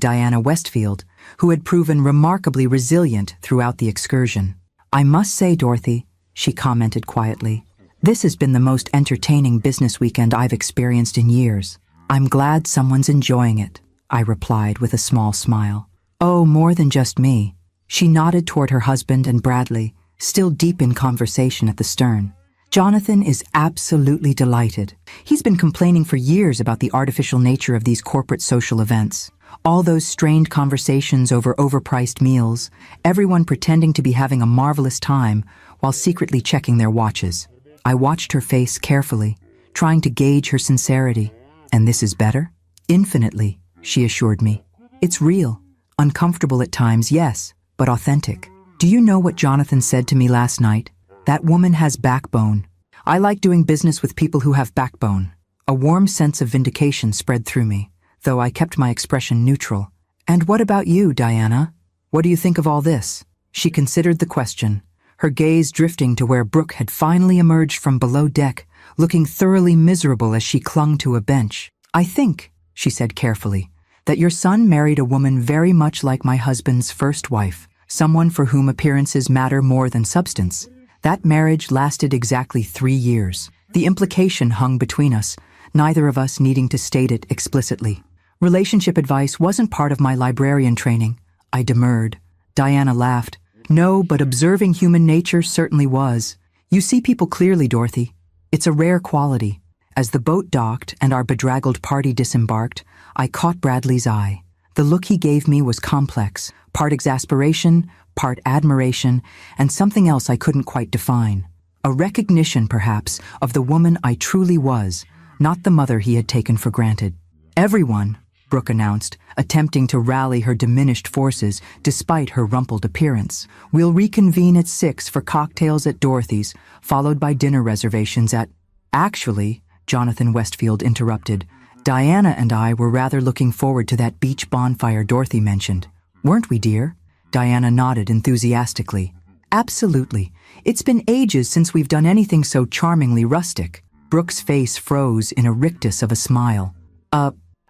S1: Diana Westfield, who had proven remarkably resilient throughout the excursion. "I must say, Dorothy," she commented quietly, "this has been the most entertaining business weekend I've experienced in years." "I'm glad someone's enjoying it," I replied with a small smile. "Oh, more than just me." She nodded toward her husband and Bradley, still deep in conversation at the stern. "Jonathan is absolutely delighted. He's been complaining for years about the artificial nature of these corporate social events. All those strained conversations over overpriced meals, everyone pretending to be having a marvelous time while secretly checking their watches." I watched her face carefully, trying to gauge her sincerity. "And this is better?" "Infinitely," she assured me. "It's real. Uncomfortable at times, yes, but authentic. Do you know what Jonathan said to me last night? That woman has backbone. I like doing business with people who have backbone." A warm sense of vindication spread through me, though I kept my expression neutral. "And what about you, Diana? What do you think of all this?" She considered the question, her gaze drifting to where Brooke had finally emerged from below deck, looking thoroughly miserable as she clung to a bench. "I think," she said carefully, "that your son married a woman very much like my husband's first wife, someone for whom appearances matter more than substance. That marriage lasted exactly 3 years. The implication hung between us, neither of us needing to state it explicitly. Relationship advice wasn't part of my librarian training," I demurred. Diana laughed. "No, but observing human nature certainly was. You see people clearly, Dorothy. It's a rare quality." As the boat docked and our bedraggled party disembarked, I caught Bradley's eye. The look he gave me was complex, part exasperation, part admiration, and something else I couldn't quite define. A recognition, perhaps, of the woman I truly was, not the mother he had taken for granted. Everyone, Brooke announced, attempting to rally her diminished forces despite her rumpled appearance. We'll reconvene at 6 for cocktails at Dorothy's, followed by dinner reservations at... Actually, Jonathan Westfield interrupted, Diana and I were rather looking forward to that beach bonfire Dorothy mentioned. Weren't we, dear? Diana nodded enthusiastically. Absolutely. It's been ages since we've done anything so charmingly rustic. Brooke's face froze in a rictus of a smile.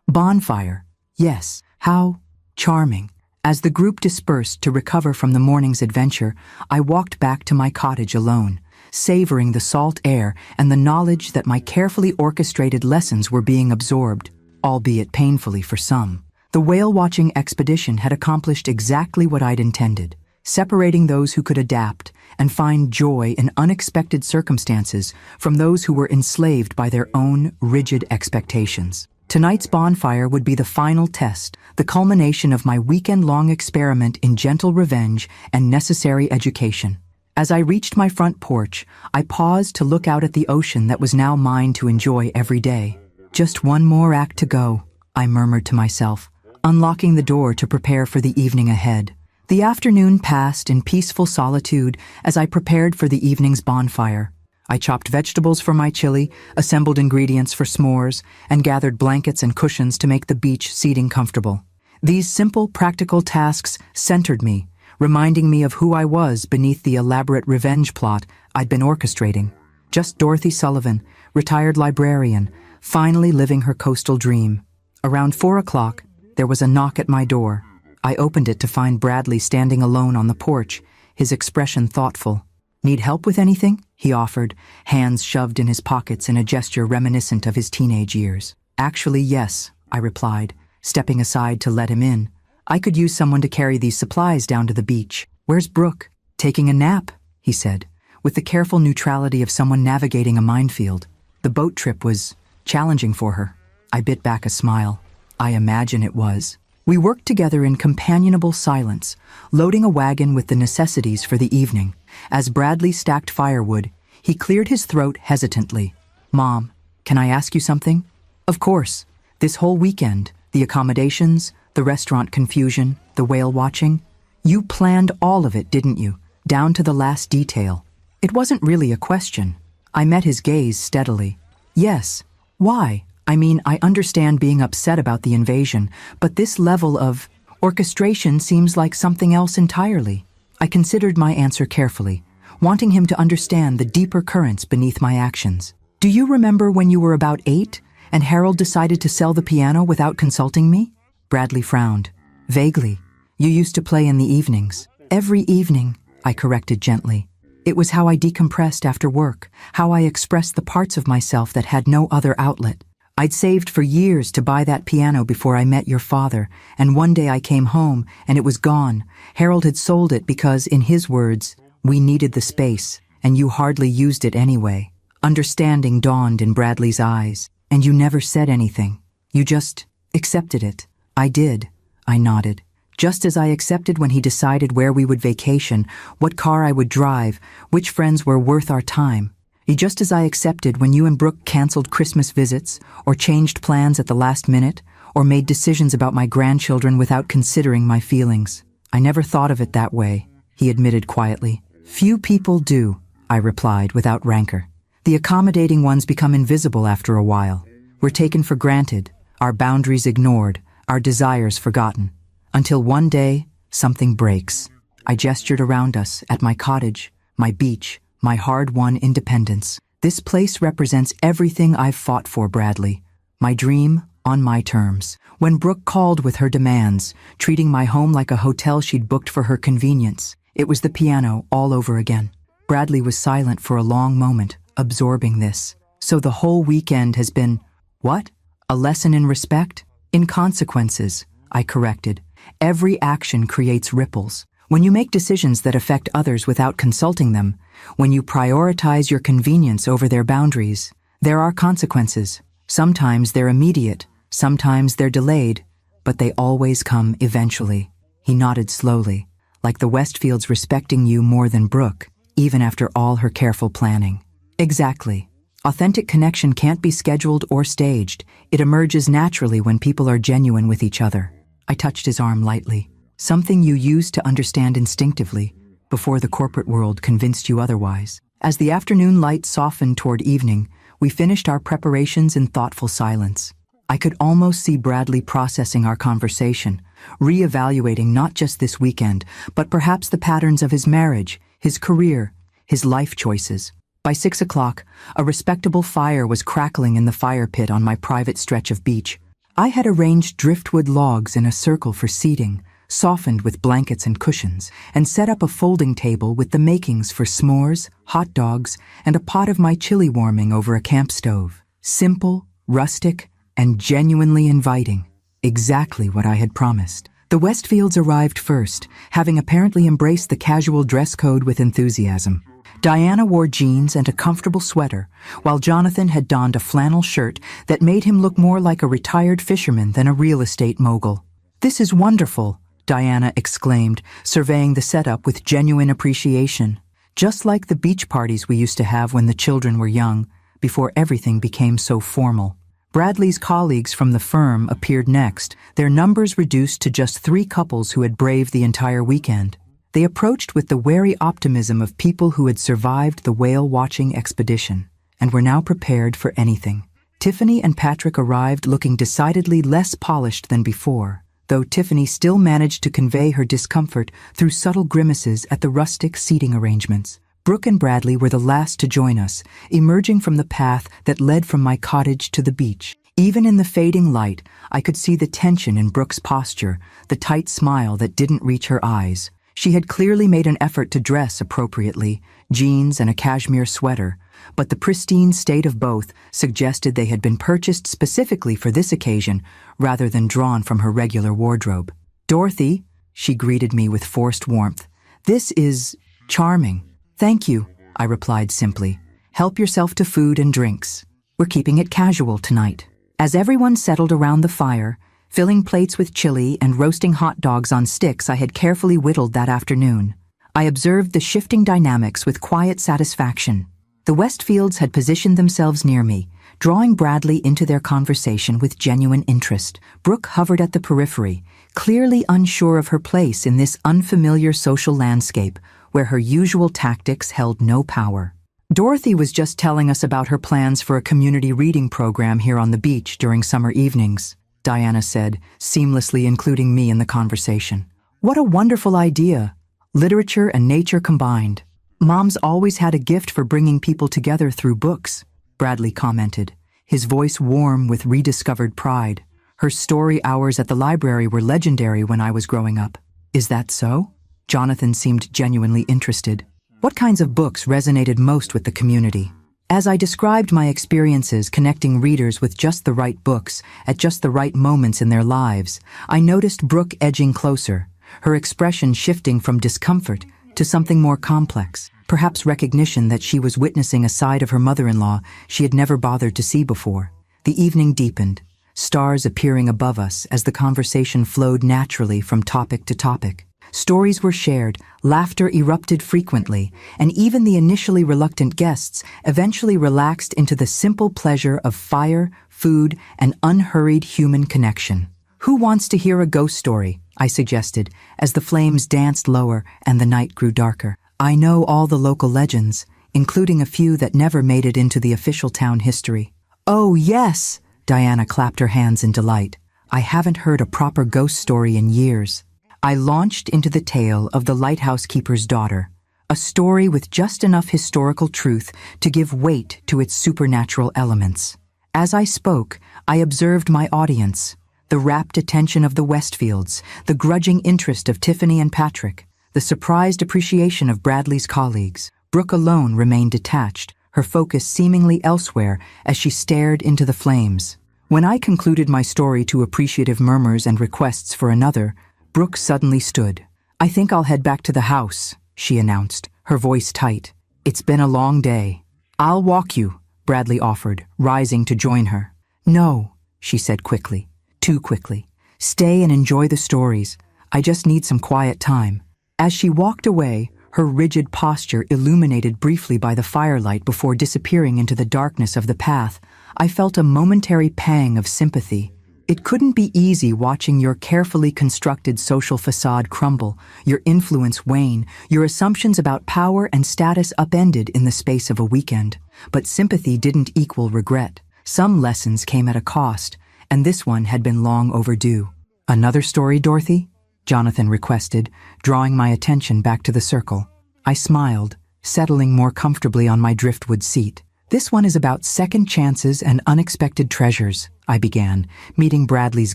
S1: Bonfire. Yes. How charming. As the group dispersed to recover from the morning's adventure, I walked back to my cottage alone, savoring the salt air and the knowledge that my carefully orchestrated lessons were being absorbed, albeit painfully for some. The whale-watching expedition had accomplished exactly what I'd intended, separating those who could adapt and find joy in unexpected circumstances from those who were enslaved by their own rigid expectations. Tonight's bonfire would be the final test, the culmination of my weekend-long experiment in gentle revenge and necessary education. As I reached my front porch, I paused to look out at the ocean that was now mine to enjoy every day. Just one more act to go, I murmured to myself, unlocking the door to prepare for the evening ahead. The afternoon passed in peaceful solitude as I prepared for the evening's bonfire. I chopped vegetables for my chili, assembled ingredients for s'mores, and gathered blankets and cushions to make the beach seating comfortable. These simple, practical tasks centered me, reminding me of who I was beneath the elaborate revenge plot I'd been orchestrating. Just Dorothy Sullivan, retired librarian, finally living her coastal dream. Around 4 o'clock, there was a knock at my door. I opened it to find Bradley standing alone on the porch, his expression thoughtful. Need help with anything? He offered, hands shoved in his pockets in a gesture reminiscent of his teenage years. Actually, yes, I replied, stepping aside to let him in. I could use someone to carry these supplies down to the beach. Where's Brooke? Taking a nap, he said, with the careful neutrality of someone navigating a minefield. The boat trip was challenging for her. I bit back a smile. I imagine it was. We worked together in companionable silence, loading a wagon with the necessities for the evening. As Bradley stacked firewood, he cleared his throat hesitantly. Mom, can I ask you something? Of course. This whole weekend, the accommodations, the restaurant confusion, the whale watching, you planned all of it, didn't you? Down to the last detail. It wasn't really a question. I met his gaze steadily. Yes. Why? I mean, I understand being upset about the invasion, but this level of orchestration seems like something else entirely. I considered my answer carefully, wanting him to understand the deeper currents beneath my actions. Do you remember when you were about 8 and Harold decided to sell the piano without consulting me? Bradley frowned. Vaguely. You used to play in the evenings. Every evening, I corrected gently. It was how I decompressed after work, how I expressed the parts of myself that had no other outlet. I'd saved for years to buy that piano before I met your father, and one day I came home and it was gone. Harold had sold it because, in his words, we needed the space, and you hardly used it anyway. Understanding dawned in Bradley's eyes, and you never said anything. You just accepted it. I did, I nodded. Just as I accepted when he decided where we would vacation, what car I would drive, which friends were worth our time. Just as I accepted when you and Brooke canceled Christmas visits, or changed plans at the last minute, or made decisions about my grandchildren without considering my feelings. I never thought of it that way, he admitted quietly. Few people do, I replied without rancor. The accommodating ones become invisible after a while. We're taken for granted, our boundaries ignored, our desires forgotten. Until one day, something breaks. I gestured around us, at my cottage, my beach, my hard-won independence. This place represents everything I've fought for, Bradley. My dream, on my terms. When Brooke called with her demands, treating my home like a hotel she'd booked for her convenience, it was the piano all over again. Bradley was silent for a long moment, absorbing this. So the whole weekend has been, what? A lesson in respect? In consequences, I corrected. Every action creates ripples. When you make decisions that affect others without consulting them, when you prioritize your convenience over their boundaries, there are consequences. Sometimes they're immediate, sometimes they're delayed, but they always come eventually. He nodded slowly, like the Westfields respecting you more than Brooke, even after all her careful planning. Exactly. Authentic connection can't be scheduled or staged. It emerges naturally when people are genuine with each other. I touched his arm lightly. Something you used to understand instinctively, before the corporate world convinced you otherwise. As the afternoon light softened toward evening, we finished our preparations in thoughtful silence. I could almost see Bradley processing our conversation, re-evaluating not just this weekend, but perhaps the patterns of his marriage, his career, his life choices. By 6 o'clock, a respectable fire was crackling in the fire pit on my private stretch of beach. I had arranged driftwood logs in a circle for seating, softened with blankets and cushions, and set up a folding table with the makings for s'mores, hot dogs, and a pot of my chili warming over a camp stove. Simple, rustic, and genuinely inviting. Exactly what I had promised. The Westfields arrived first, having apparently embraced the casual dress code with enthusiasm. Diana wore jeans and a comfortable sweater, while Jonathan had donned a flannel shirt that made him look more like a retired fisherman than a real estate mogul. "This is wonderful," Diana exclaimed, surveying the setup with genuine appreciation. Just like the beach parties we used to have when the children were young, before everything became so formal. Bradley's colleagues from the firm appeared next, their numbers reduced to just 3 couples who had braved the entire weekend. They approached with the wary optimism of people who had survived the whale-watching expedition, and were now prepared for anything. Tiffany and Patrick arrived looking decidedly less polished than before, though Tiffany still managed to convey her discomfort through subtle grimaces at the rustic seating arrangements. Brooke and Bradley were the last to join us, emerging from the path that led from my cottage to the beach. Even in the fading light, I could see the tension in Brooke's posture, the tight smile that didn't reach her eyes. She had clearly made an effort to dress appropriately, jeans and a cashmere sweater, but the pristine state of both suggested they had been purchased specifically for this occasion rather than drawn from her regular wardrobe. "Dorothy," she greeted me with forced warmth, "this is charming." "Thank you," I replied simply. "Help yourself to food and drinks. We're keeping it casual tonight." As everyone settled around the fire, filling plates with chili and roasting hot dogs on sticks I had carefully whittled that afternoon, I observed the shifting dynamics with quiet satisfaction. The Westfields had positioned themselves near me, drawing Bradley into their conversation with genuine interest. Brooke hovered at the periphery, clearly unsure of her place in this unfamiliar social landscape where her usual tactics held no power. Dorothy was just telling us about her plans for a community reading program here on the beach during summer evenings, Diana said, seamlessly including me in the conversation. "What a wonderful idea! Literature and nature combined. Mom's always had a gift for bringing people together through books," Bradley commented, his voice warm with rediscovered pride. "Her story hours at the library were legendary when I was growing up." "Is that so?" Jonathan seemed genuinely interested. "What kinds of books resonated most with the community?" As I described my experiences connecting readers with just the right books at just the right moments in their lives, I noticed Brooke edging closer, her expression shifting from discomfort to something more complex, perhaps recognition that she was witnessing a side of her mother-in-law she had never bothered to see before. The evening deepened, stars appearing above us as the conversation flowed naturally from topic to topic. Stories were shared, laughter erupted frequently, and even the initially reluctant guests eventually relaxed into the simple pleasure of fire, food, and unhurried human connection. "Who wants to hear a ghost story?" I suggested, as the flames danced lower and the night grew darker. "I know all the local legends, including a few that never made it into the official town history." "Oh, yes!" Diana clapped her hands in delight. "I haven't heard a proper ghost story in years." I launched into the tale of the lighthouse keeper's daughter, a story with just enough historical truth to give weight to its supernatural elements. As I spoke, I observed my audience, the rapt attention of the Westfields, the grudging interest of Tiffany and Patrick, the surprised appreciation of Bradley's colleagues. Brooke alone remained detached, her focus seemingly elsewhere as she stared into the flames. When I concluded my story to appreciative murmurs and requests for another, Brooke suddenly stood. "I think I'll head back to the house," she announced, her voice tight. "It's been a long day." "I'll walk you," Bradley offered, rising to join her. "No," she said quickly, too quickly. "Stay and enjoy the stories. I just need some quiet time." As she walked away, her rigid posture illuminated briefly by the firelight before disappearing into the darkness of the path. I felt a momentary pang of sympathy. It couldn't be easy watching your carefully constructed social facade crumble, your influence wane, your assumptions about power and status upended in the space of a weekend. But sympathy didn't equal regret. Some lessons came at a cost, and this one had been long overdue. "Another story, Dorothy?" Jonathan requested, drawing my attention back to the circle. I smiled, settling more comfortably on my driftwood seat. "This one is about second chances and unexpected treasures," I began, meeting Bradley's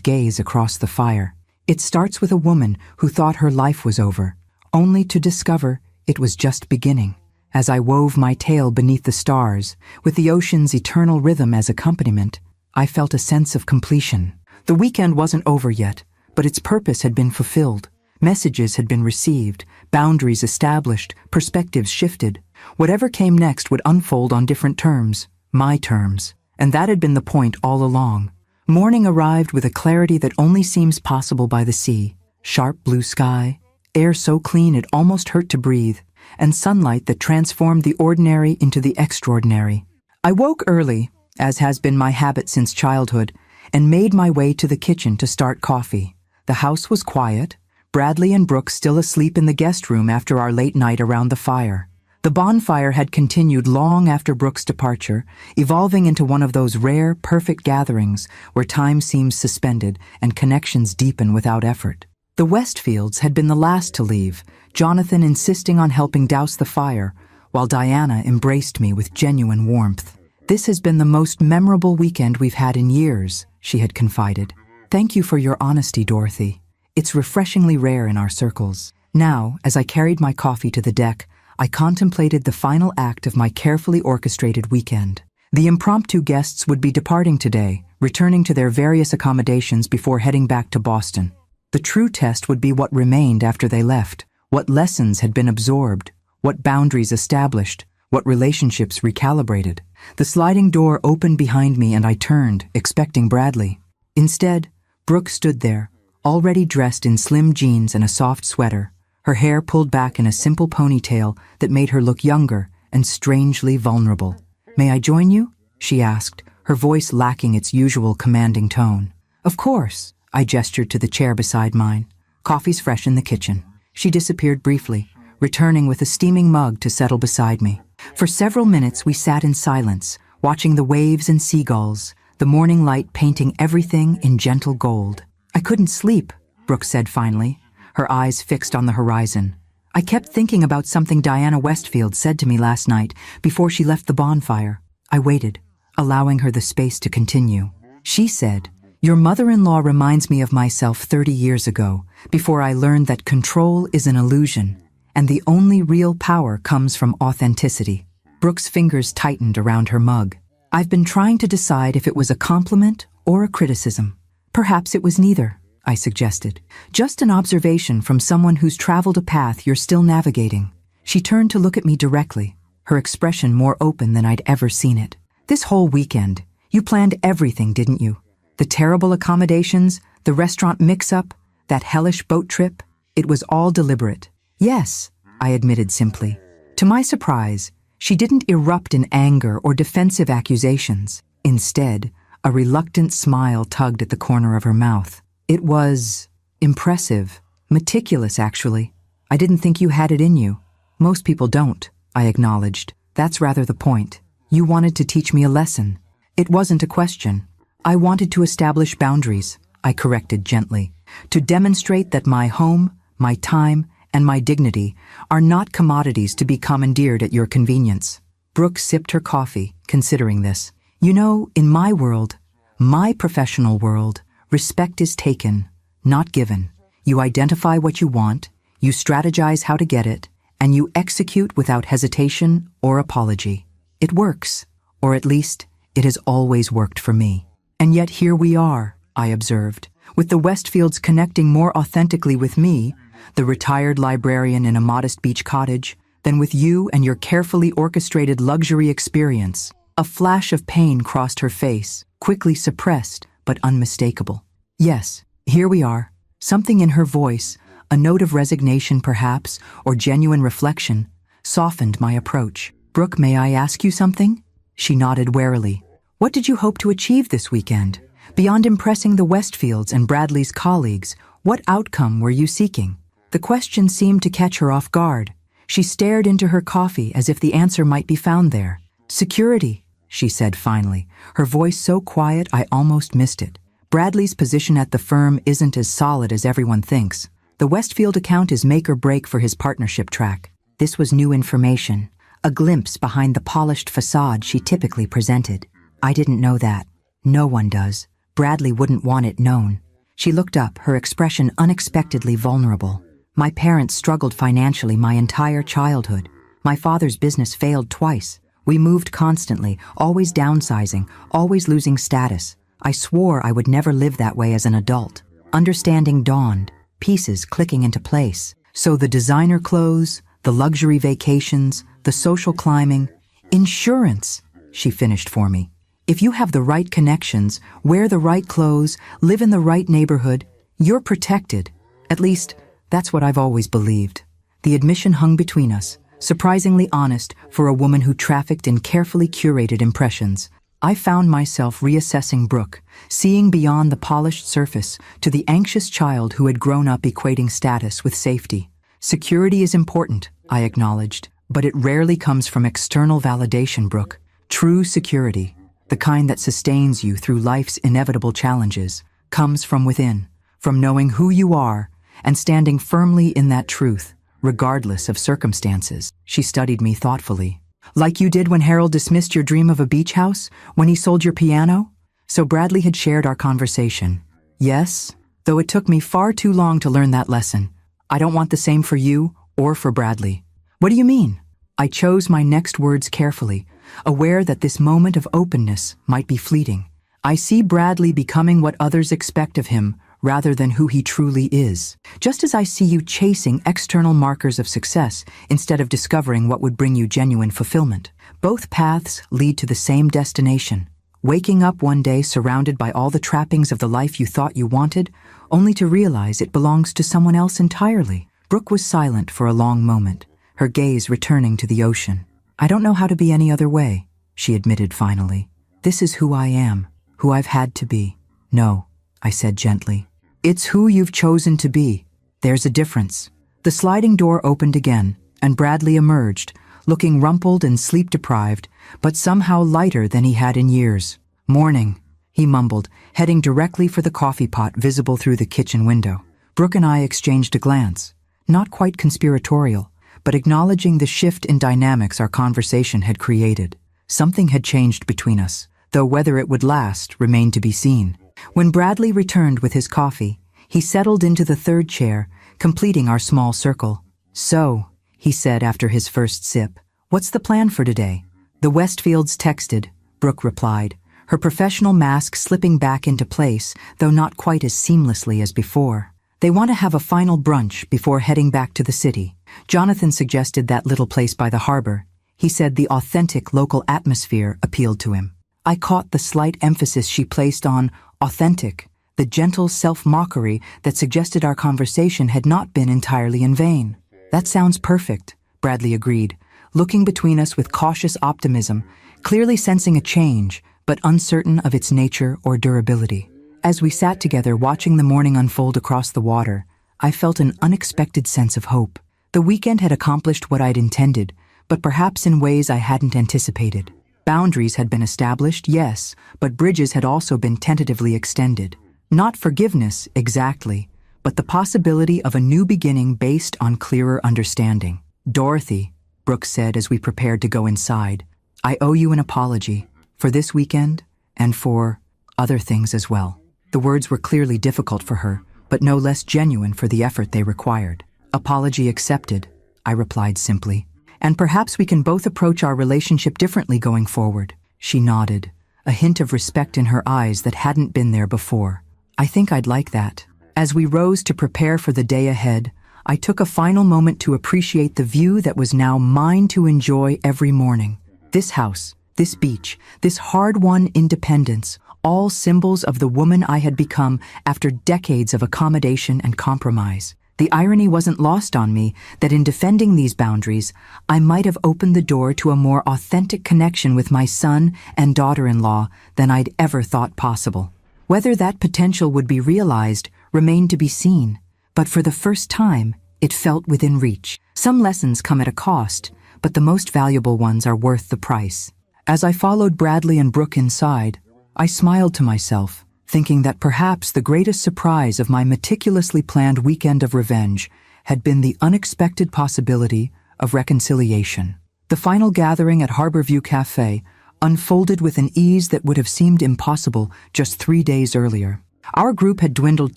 S1: gaze across the fire. "It starts with a woman who thought her life was over, only to discover it was just beginning." As I wove my tale beneath the stars, with the ocean's eternal rhythm as accompaniment, I felt a sense of completion. The weekend wasn't over yet, but its purpose had been fulfilled. Messages had been received, boundaries established, perspectives shifted. Whatever came next would unfold on different terms, my terms, and that had been the point all along. Morning arrived with a clarity that only seems possible by the sea. Sharp blue sky, air so clean it almost hurt to breathe, and sunlight that transformed the ordinary into the extraordinary. I woke early, as has been my habit since childhood, and made my way to the kitchen to start coffee. The house was quiet, Bradley and Brooke still asleep in the guest room after our late night around the fire. The bonfire had continued long after Brooke's departure, evolving into one of those rare, perfect gatherings where time seems suspended and connections deepen without effort. The Westfields had been the last to leave, Jonathan insisting on helping douse the fire, while Diana embraced me with genuine warmth. "This has been the most memorable weekend we've had in years," she had confided. "Thank you for your honesty, Dorothy. It's refreshingly rare in our circles." Now, as I carried my coffee to the deck, I contemplated the final act of my carefully orchestrated weekend. The impromptu guests would be departing today, returning to their various accommodations before heading back to Boston. The true test would be what remained after they left, what lessons had been absorbed, what boundaries established, what relationships recalibrated. The sliding door opened behind me and I turned, expecting Bradley. Instead, Brooke stood there, already dressed in slim jeans and a soft sweater, her hair pulled back in a simple ponytail that made her look younger and strangely vulnerable. "May I join you?" she asked, her voice lacking its usual commanding tone. "Of course," I gestured to the chair beside mine. "Coffee's fresh in the kitchen." She disappeared briefly, returning with a steaming mug to settle beside me. For several minutes we sat in silence, watching the waves and seagulls, the morning light painting everything in gentle gold. "I couldn't sleep," Brooke said finally, her eyes fixed on the horizon. "I kept thinking about something Diana Westfield said to me last night before she left the bonfire." I waited, allowing her the space to continue. "She said, 'Your mother-in-law reminds me of myself 30 years ago, before I learned that control is an illusion, and the only real power comes from authenticity.'" Brooke's fingers tightened around her mug. "I've been trying to decide if it was a compliment or a criticism. Perhaps it was neither," I suggested. "Just an observation from someone who's traveled a path you're still navigating." She turned to look at me directly, her expression more open than I'd ever seen it. "This whole weekend, you planned everything, didn't you? The terrible accommodations, the restaurant mix-up, that hellish boat trip, it was all deliberate." "Yes," I admitted simply. To my surprise, she didn't erupt in anger or defensive accusations. Instead, a reluctant smile tugged at the corner of her mouth. "It was impressive, meticulous actually. I didn't think you had it in you." "Most people don't," I acknowledged. "That's rather the point. You wanted to teach me a lesson." "It wasn't a question. I wanted to establish boundaries," I corrected gently, "to demonstrate that my home, my time, and my dignity are not commodities to be commandeered at your convenience." Brooke sipped her coffee, considering this. "You know, in my world, my professional world, respect is taken, not given. You identify what you want, you strategize how to get it, and you execute without hesitation or apology. It works, or at least, it has always worked for me." "And yet here we are," I observed, "with the Westfields connecting more authentically with me, the retired librarian in a modest beach cottage, than with you and your carefully orchestrated luxury experience." A flash of pain crossed her face, quickly suppressed but unmistakable. "Yes, here we are." Something in her voice, A note of resignation, perhaps, or genuine reflection, softened my approach. "Brooke, may I ask you something?" She nodded warily. "What did you hope to achieve this weekend? Beyond impressing the Westfields and Bradley's colleagues, what outcome were you seeking?" The question seemed to catch her off guard. She stared into her coffee as if the answer might be found there. "Security," she said finally, her voice so quiet I almost missed it. "Bradley's position at the firm isn't as solid as everyone thinks. The Westfield account is make or break for his partnership track." This was new information, a glimpse behind the polished facade she typically presented. "I didn't know that. No one does. Bradley wouldn't want it known." She looked up, her expression unexpectedly vulnerable. "My parents struggled financially my entire childhood. My father's business failed twice. We moved constantly, always downsizing, always losing status. I swore I would never live that way as an adult." Understanding dawned, pieces clicking into place. So the designer clothes, the luxury vacations, the social climbing, insurance, she finished for me. If you have the right connections, wear the right clothes, live in the right neighborhood, you're protected. At least, that's what I've always believed. The admission hung between us, surprisingly honest for a woman who trafficked in carefully curated impressions. I found myself reassessing Brooke, seeing beyond the polished surface to the anxious child who had grown up equating status with safety. Security is important, I acknowledged, but it rarely comes from external validation, Brooke. True security, the kind that sustains you through life's inevitable challenges, comes from within, from knowing who you are and standing firmly in that truth, regardless of circumstances. She studied me thoughtfully. "Like you did when Harold dismissed your dream of a beach house, when he sold your piano?" So Bradley had shared our conversation. "Yes, though it took me far too long to learn that lesson. I don't want the same for you or for Bradley." "What do you mean?" I chose my next words carefully, aware that this moment of openness might be fleeting. "I see Bradley becoming what others expect of him, rather than who he truly is. Just as I see you chasing external markers of success instead of discovering what would bring you genuine fulfillment. Both paths lead to the same destination. Waking up one day surrounded by all the trappings of the life you thought you wanted, only to realize it belongs to someone else entirely." Brooke was silent for a long moment, her gaze returning to the ocean. "I don't know how to be any other way," she admitted finally. "This is who I am, who I've had to be." "No," I said gently. "It's who you've chosen to be. There's a difference." The sliding door opened again, and Bradley emerged, looking rumpled and sleep-deprived, but somehow lighter than he had in years. "Morning," he mumbled, heading directly for the coffee pot visible through the kitchen window. Brooke and I exchanged a glance, not quite conspiratorial, but acknowledging the shift in dynamics our conversation had created. Something had changed between us, though whether it would last remained to be seen. When Bradley returned with his coffee, he settled into the third chair, completing our small circle. "So," he said after his first sip, "what's the plan for today?" "The Westfields texted," Brooke replied, her professional mask slipping back into place, though not quite as seamlessly as before. "They want to have a final brunch before heading back to the city. Jonathan suggested that little place by the harbor. He said the authentic local atmosphere appealed to him." I caught the slight emphasis she placed on authentic, the gentle self-mockery that suggested our conversation had not been entirely in vain. "That sounds perfect," Bradley agreed, looking between us with cautious optimism, clearly sensing a change, but uncertain of its nature or durability. As we sat together watching the morning unfold across the water, I felt an unexpected sense of hope. The weekend had accomplished what I'd intended, but perhaps in ways I hadn't anticipated. Boundaries had been established, yes, but bridges had also been tentatively extended. Not forgiveness, exactly, but the possibility of a new beginning based on clearer understanding. "Dorothy," Brooke said as we prepared to go inside, "I owe you an apology for this weekend and for other things as well." The words were clearly difficult for her, but no less genuine for the effort they required. "Apology accepted," I replied simply. "And perhaps we can both approach our relationship differently going forward." She nodded, a hint of respect in her eyes that hadn't been there before. "I think I'd like that." As we rose to prepare for the day ahead, I took a final moment to appreciate the view that was now mine to enjoy every morning. This house, this beach, this hard-won independence, all symbols of the woman I had become after decades of accommodation and compromise. The irony wasn't lost on me that in defending these boundaries, I might have opened the door to a more authentic connection with my son and daughter-in-law than I'd ever thought possible. Whether that potential would be realized remained to be seen, but for the first time, it felt within reach. Some lessons come at a cost, but the most valuable ones are worth the price. As I followed Bradley and Brooke inside, I smiled to myself, thinking that perhaps the greatest surprise of my meticulously planned weekend of revenge had been the unexpected possibility of reconciliation. The final gathering at Harborview Cafe unfolded with an ease that would have seemed impossible just 3 days earlier. Our group had dwindled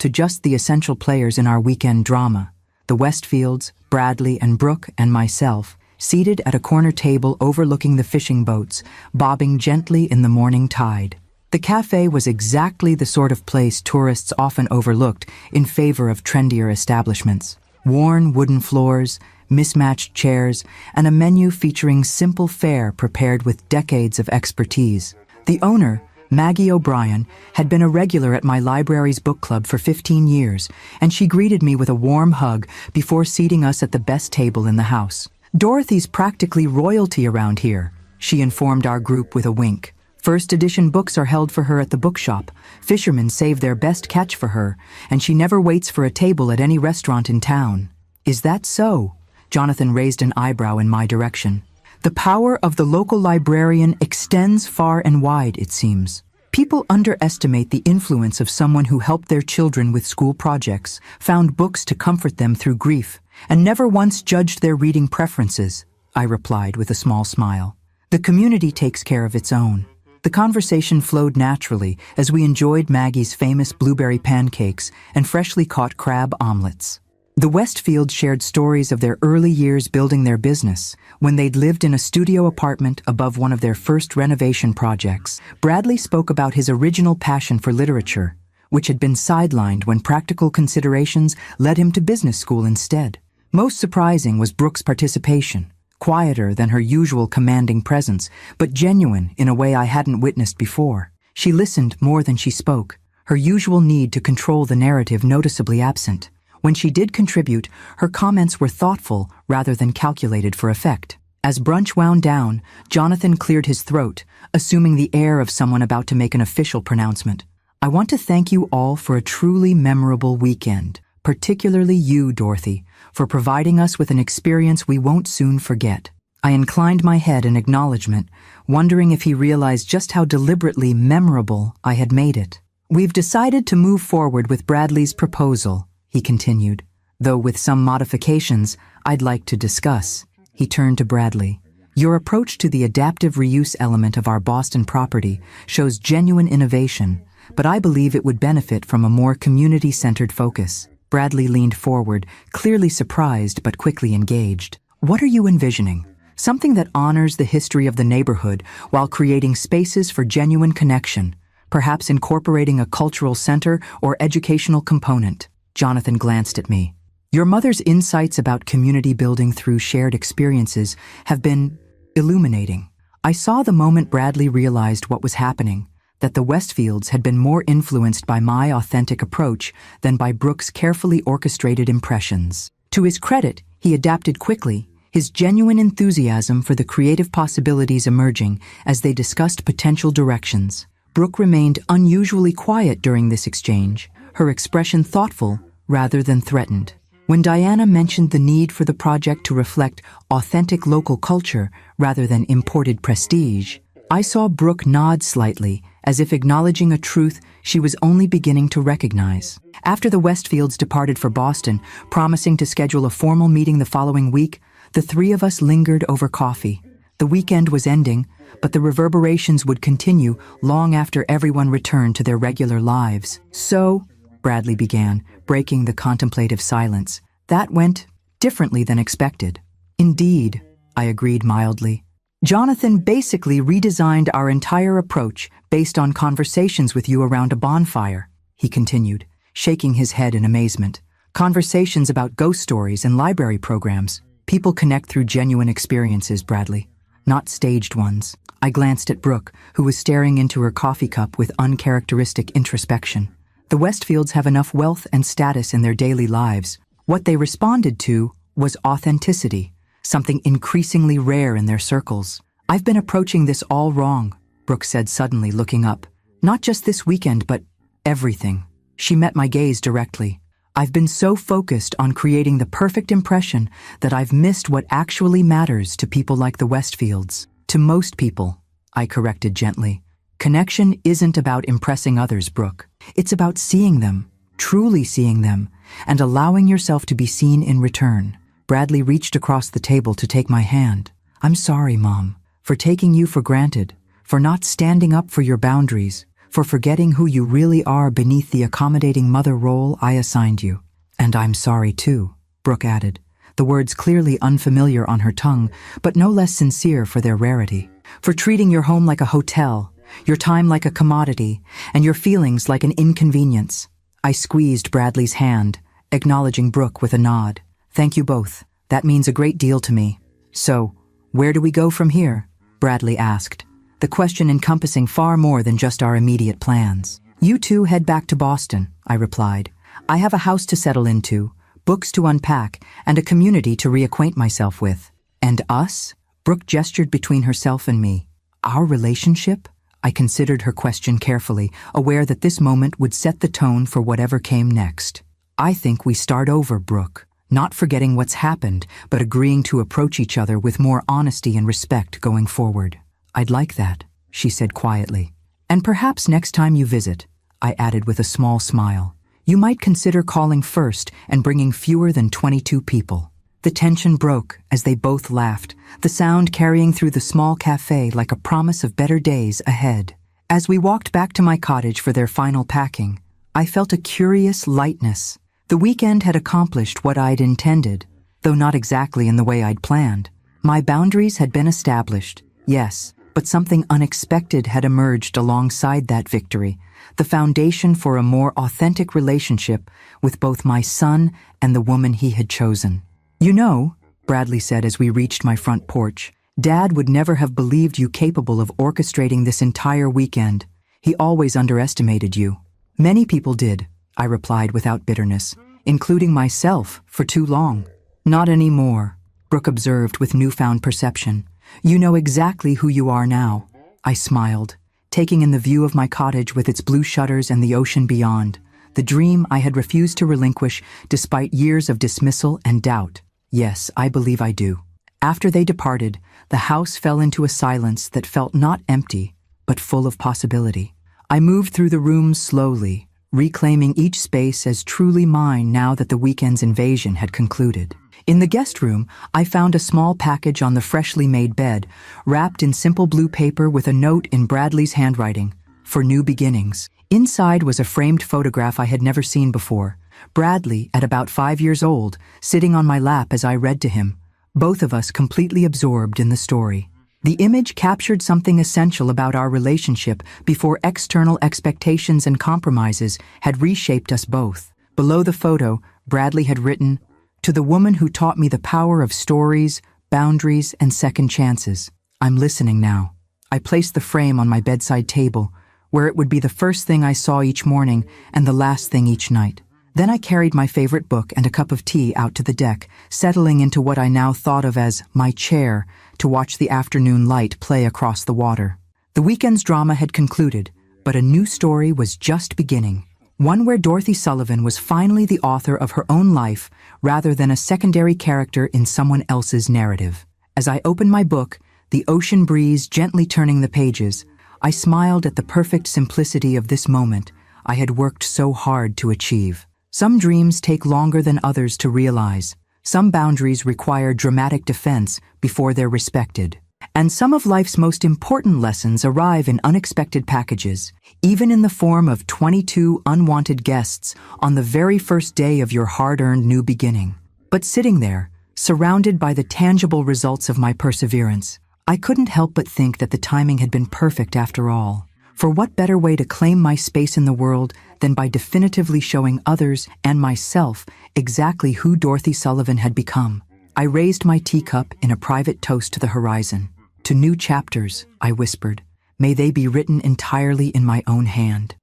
S1: to just the essential players in our weekend drama: the Westfields, Bradley and Brooke, and myself, seated at a corner table overlooking the fishing boats, bobbing gently in the morning tide. The cafe was exactly the sort of place tourists often overlooked in favor of trendier establishments. Worn wooden floors, mismatched chairs, and a menu featuring simple fare prepared with decades of expertise. The owner, Maggie O'Brien, had been a regular at my library's book club for 15 years, and she greeted me with a warm hug before seating us at the best table in the house. "Dorothy's practically royalty around here," she informed our group with a wink. "First edition books are held for her at the bookshop. Fishermen save their best catch for her, and she never waits for a table at any restaurant in town." "Is that so?" Jonathan raised an eyebrow in my direction. The power of the local librarian extends far and wide, it seems. People underestimate the influence of someone who helped their children with school projects, found books to comfort them through grief, and never once judged their reading preferences, I replied with a small smile. The community takes care of its own. The conversation flowed naturally as we enjoyed Maggie's famous blueberry pancakes and freshly caught crab omelets. The Westfields shared stories of their early years building their business, when they'd lived in a studio apartment above one of their first renovation projects. Bradley spoke about his original passion for literature, which had been sidelined when practical considerations led him to business school instead. Most surprising was Brooke's participation. Quieter than her usual commanding presence, but genuine in a way I hadn't witnessed before. She listened more than she spoke, her usual need to control the narrative noticeably absent. When she did contribute, her comments were thoughtful rather than calculated for effect. As brunch wound down, Jonathan cleared his throat, assuming the air of someone about to make an official pronouncement. "I want to thank you all for a truly memorable weekend, particularly you, Dorothy, for providing us with an experience we won't soon forget." I inclined my head in acknowledgement, wondering if he realized just how deliberately memorable I had made it. "We've decided to move forward with Bradley's proposal," he continued, "though with some modifications I'd like to discuss." He turned to Bradley. "Your approach to the adaptive reuse element of our Boston property shows genuine innovation, but I believe it would benefit from a more community-centered focus." Bradley leaned forward, clearly surprised but quickly engaged. "What are you envisioning? Something that honors the history of the neighborhood while creating spaces for genuine connection, perhaps incorporating a cultural center or educational component." Jonathan glanced at me. "Your mother's insights about community building through shared experiences have been illuminating." I saw the moment Bradley realized what was happening, that the Westfields had been more influenced by my authentic approach than by Brooke's carefully orchestrated impressions. To his credit, he adapted quickly, his genuine enthusiasm for the creative possibilities emerging as they discussed potential directions. Brooke remained unusually quiet during this exchange, her expression thoughtful rather than threatened. When Diana mentioned the need for the project to reflect authentic local culture rather than imported prestige, I saw Brooke nod slightly, as if acknowledging a truth she was only beginning to recognize. After the Westfields departed for Boston, promising to schedule a formal meeting the following week, the three of us lingered over coffee. The weekend was ending, but the reverberations would continue long after everyone returned to their regular lives. "So," Bradley began, breaking the contemplative silence, "that went differently than expected." "Indeed," I agreed mildly. "Jonathan basically redesigned our entire approach based on conversations with you around a bonfire," he continued, shaking his head in amazement. "Conversations about ghost stories and library programs. People connect through genuine experiences, Bradley, not staged ones." I glanced at Brooke, who was staring into her coffee cup with uncharacteristic introspection. The Westfields have enough wealth and status in their daily lives. What they responded to was authenticity, something increasingly rare in their circles. "I've been approaching this all wrong," Brooke said suddenly, looking up. "Not just this weekend, but everything." She met my gaze directly. "I've been so focused on creating the perfect impression that I've missed what actually matters to people like the Westfields." "To most people," I corrected gently. "Connection isn't about impressing others, Brooke. It's about seeing them, truly seeing them, and allowing yourself to be seen in return." Bradley reached across the table to take my hand. "I'm sorry, Mom, for taking you for granted, for not standing up for your boundaries, for forgetting who you really are beneath the accommodating mother role I assigned you." "And I'm sorry too," Brooke added, the words clearly unfamiliar on her tongue, but no less sincere for their rarity. "For treating your home like a hotel, your time like a commodity, and your feelings like an inconvenience." I squeezed Bradley's hand, acknowledging Brooke with a nod. "Thank you both. That means a great deal to me." "So, where do we go from here?" Bradley asked, the question encompassing far more than just our immediate plans. "You two head back to Boston," I replied. "I have a house to settle into, books to unpack, and a community to reacquaint myself with." "And us?" Brooke gestured between herself and me. "Our relationship?" I considered her question carefully, aware that this moment would set the tone for whatever came next. "I think we start over, Brooke. Not forgetting what's happened, but agreeing to approach each other with more honesty and respect going forward." "I'd like that," she said quietly. "And perhaps next time you visit," I added with a small smile, "you might consider calling first and bringing fewer than 22 people." The tension broke as they both laughed, the sound carrying through the small cafe like a promise of better days ahead. As we walked back to my cottage for their final packing, I felt a curious lightness. The weekend had accomplished what I'd intended, though not exactly in the way I'd planned. My boundaries had been established, yes, but something unexpected had emerged alongside that victory, the foundation for a more authentic relationship with both my son and the woman he had chosen. "You know," Bradley said as we reached my front porch, "Dad would never have believed you capable of orchestrating this entire weekend. He always underestimated you." "Many people did," I replied without bitterness, "including myself for too long." "Not anymore," Brooke observed with newfound perception. "You know exactly who you are now." I smiled, taking in the view of my cottage with its blue shutters and the ocean beyond, the dream I had refused to relinquish despite years of dismissal and doubt. "Yes, I believe I do." After they departed, the house fell into a silence that felt not empty, but full of possibility. I moved through the rooms slowly, reclaiming each space as truly mine now that the weekend's invasion had concluded. In the guest room, I found a small package on the freshly made bed, wrapped in simple blue paper with a note in Bradley's handwriting, "For new beginnings." Inside was a framed photograph I had never seen before. Bradley, at about 5 years old, sitting on my lap as I read to him, both of us completely absorbed in the story. The image captured something essential about our relationship before external expectations and compromises had reshaped us both. Below the photo, Bradley had written, "To the woman who taught me the power of stories, boundaries, and second chances. I'm listening now." I placed the frame on my bedside table, where it would be the first thing I saw each morning and the last thing each night. Then I carried my favorite book and a cup of tea out to the deck, settling into what I now thought of as my chair to watch the afternoon light play across the water. The weekend's drama had concluded, but a new story was just beginning. One where Dorothy Sullivan was finally the author of her own life rather than a secondary character in someone else's narrative. As I opened my book, the ocean breeze gently turning the pages, I smiled at the perfect simplicity of this moment I had worked so hard to achieve. Some dreams take longer than others to realize. Some boundaries require dramatic defense before they're respected. And some of life's most important lessons arrive in unexpected packages, even in the form of 22 unwanted guests on the very first day of your hard-earned new beginning. But sitting there, surrounded by the tangible results of my perseverance, I couldn't help but think that the timing had been perfect after all. For what better way to claim my space in the world than by definitively showing others and myself exactly who Dorothy Sullivan had become? I raised my teacup in a private toast to the horizon. "To new chapters," I whispered. "May they be written entirely in my own hand."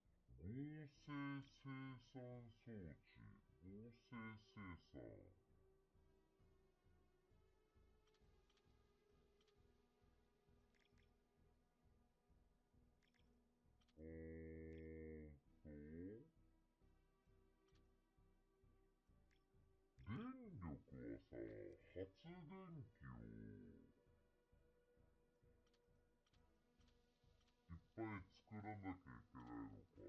S2: さ、発電機をいっぱい作らなきゃいけないのか。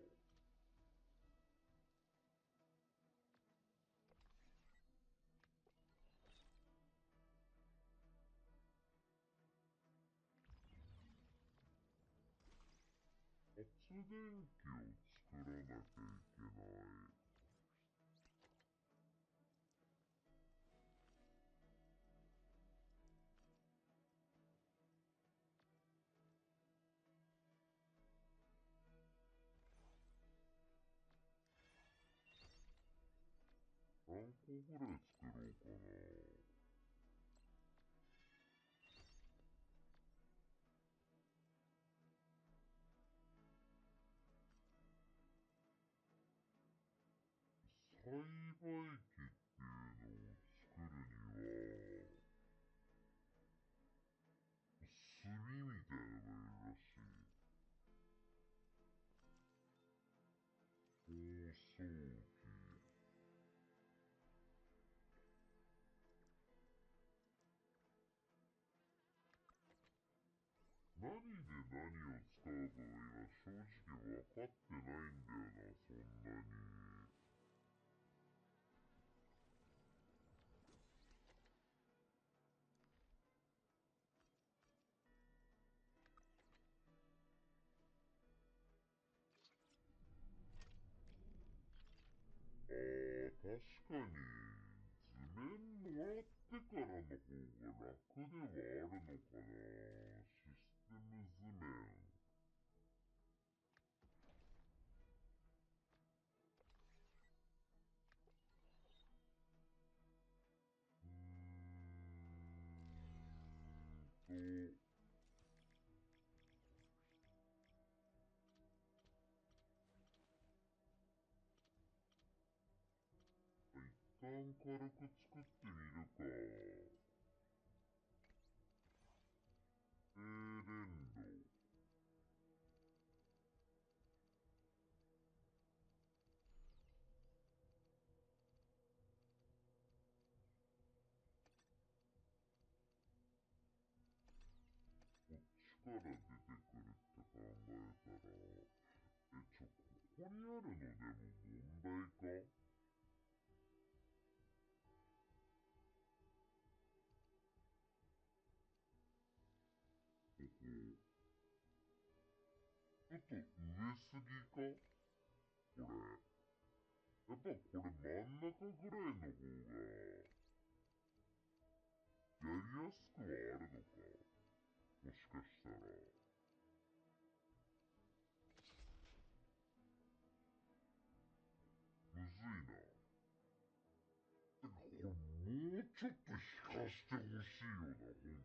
S2: 発電機を作らなきゃいけない。何個ぐらい作ろうかな。栽培機っていうのを作るには、炭みたいなのがいるらしい。包装機。何で何を使うかが今正直分かってないんだよな、そんなに。確かに、図面もらってからの方が楽ではあるのかな。システム図面。うーんと、一旦軽く作ってみるか。連動。こっちから出てくるって考えたら、ここにあるのでも問題か。ここ。ちょっと上すぎかこれ。やっぱこれ真ん中ぐらいの方が、やりやすくはあるのかもしかしたら。むずいな。てか、これもうちょっと引かしてほしいよな、本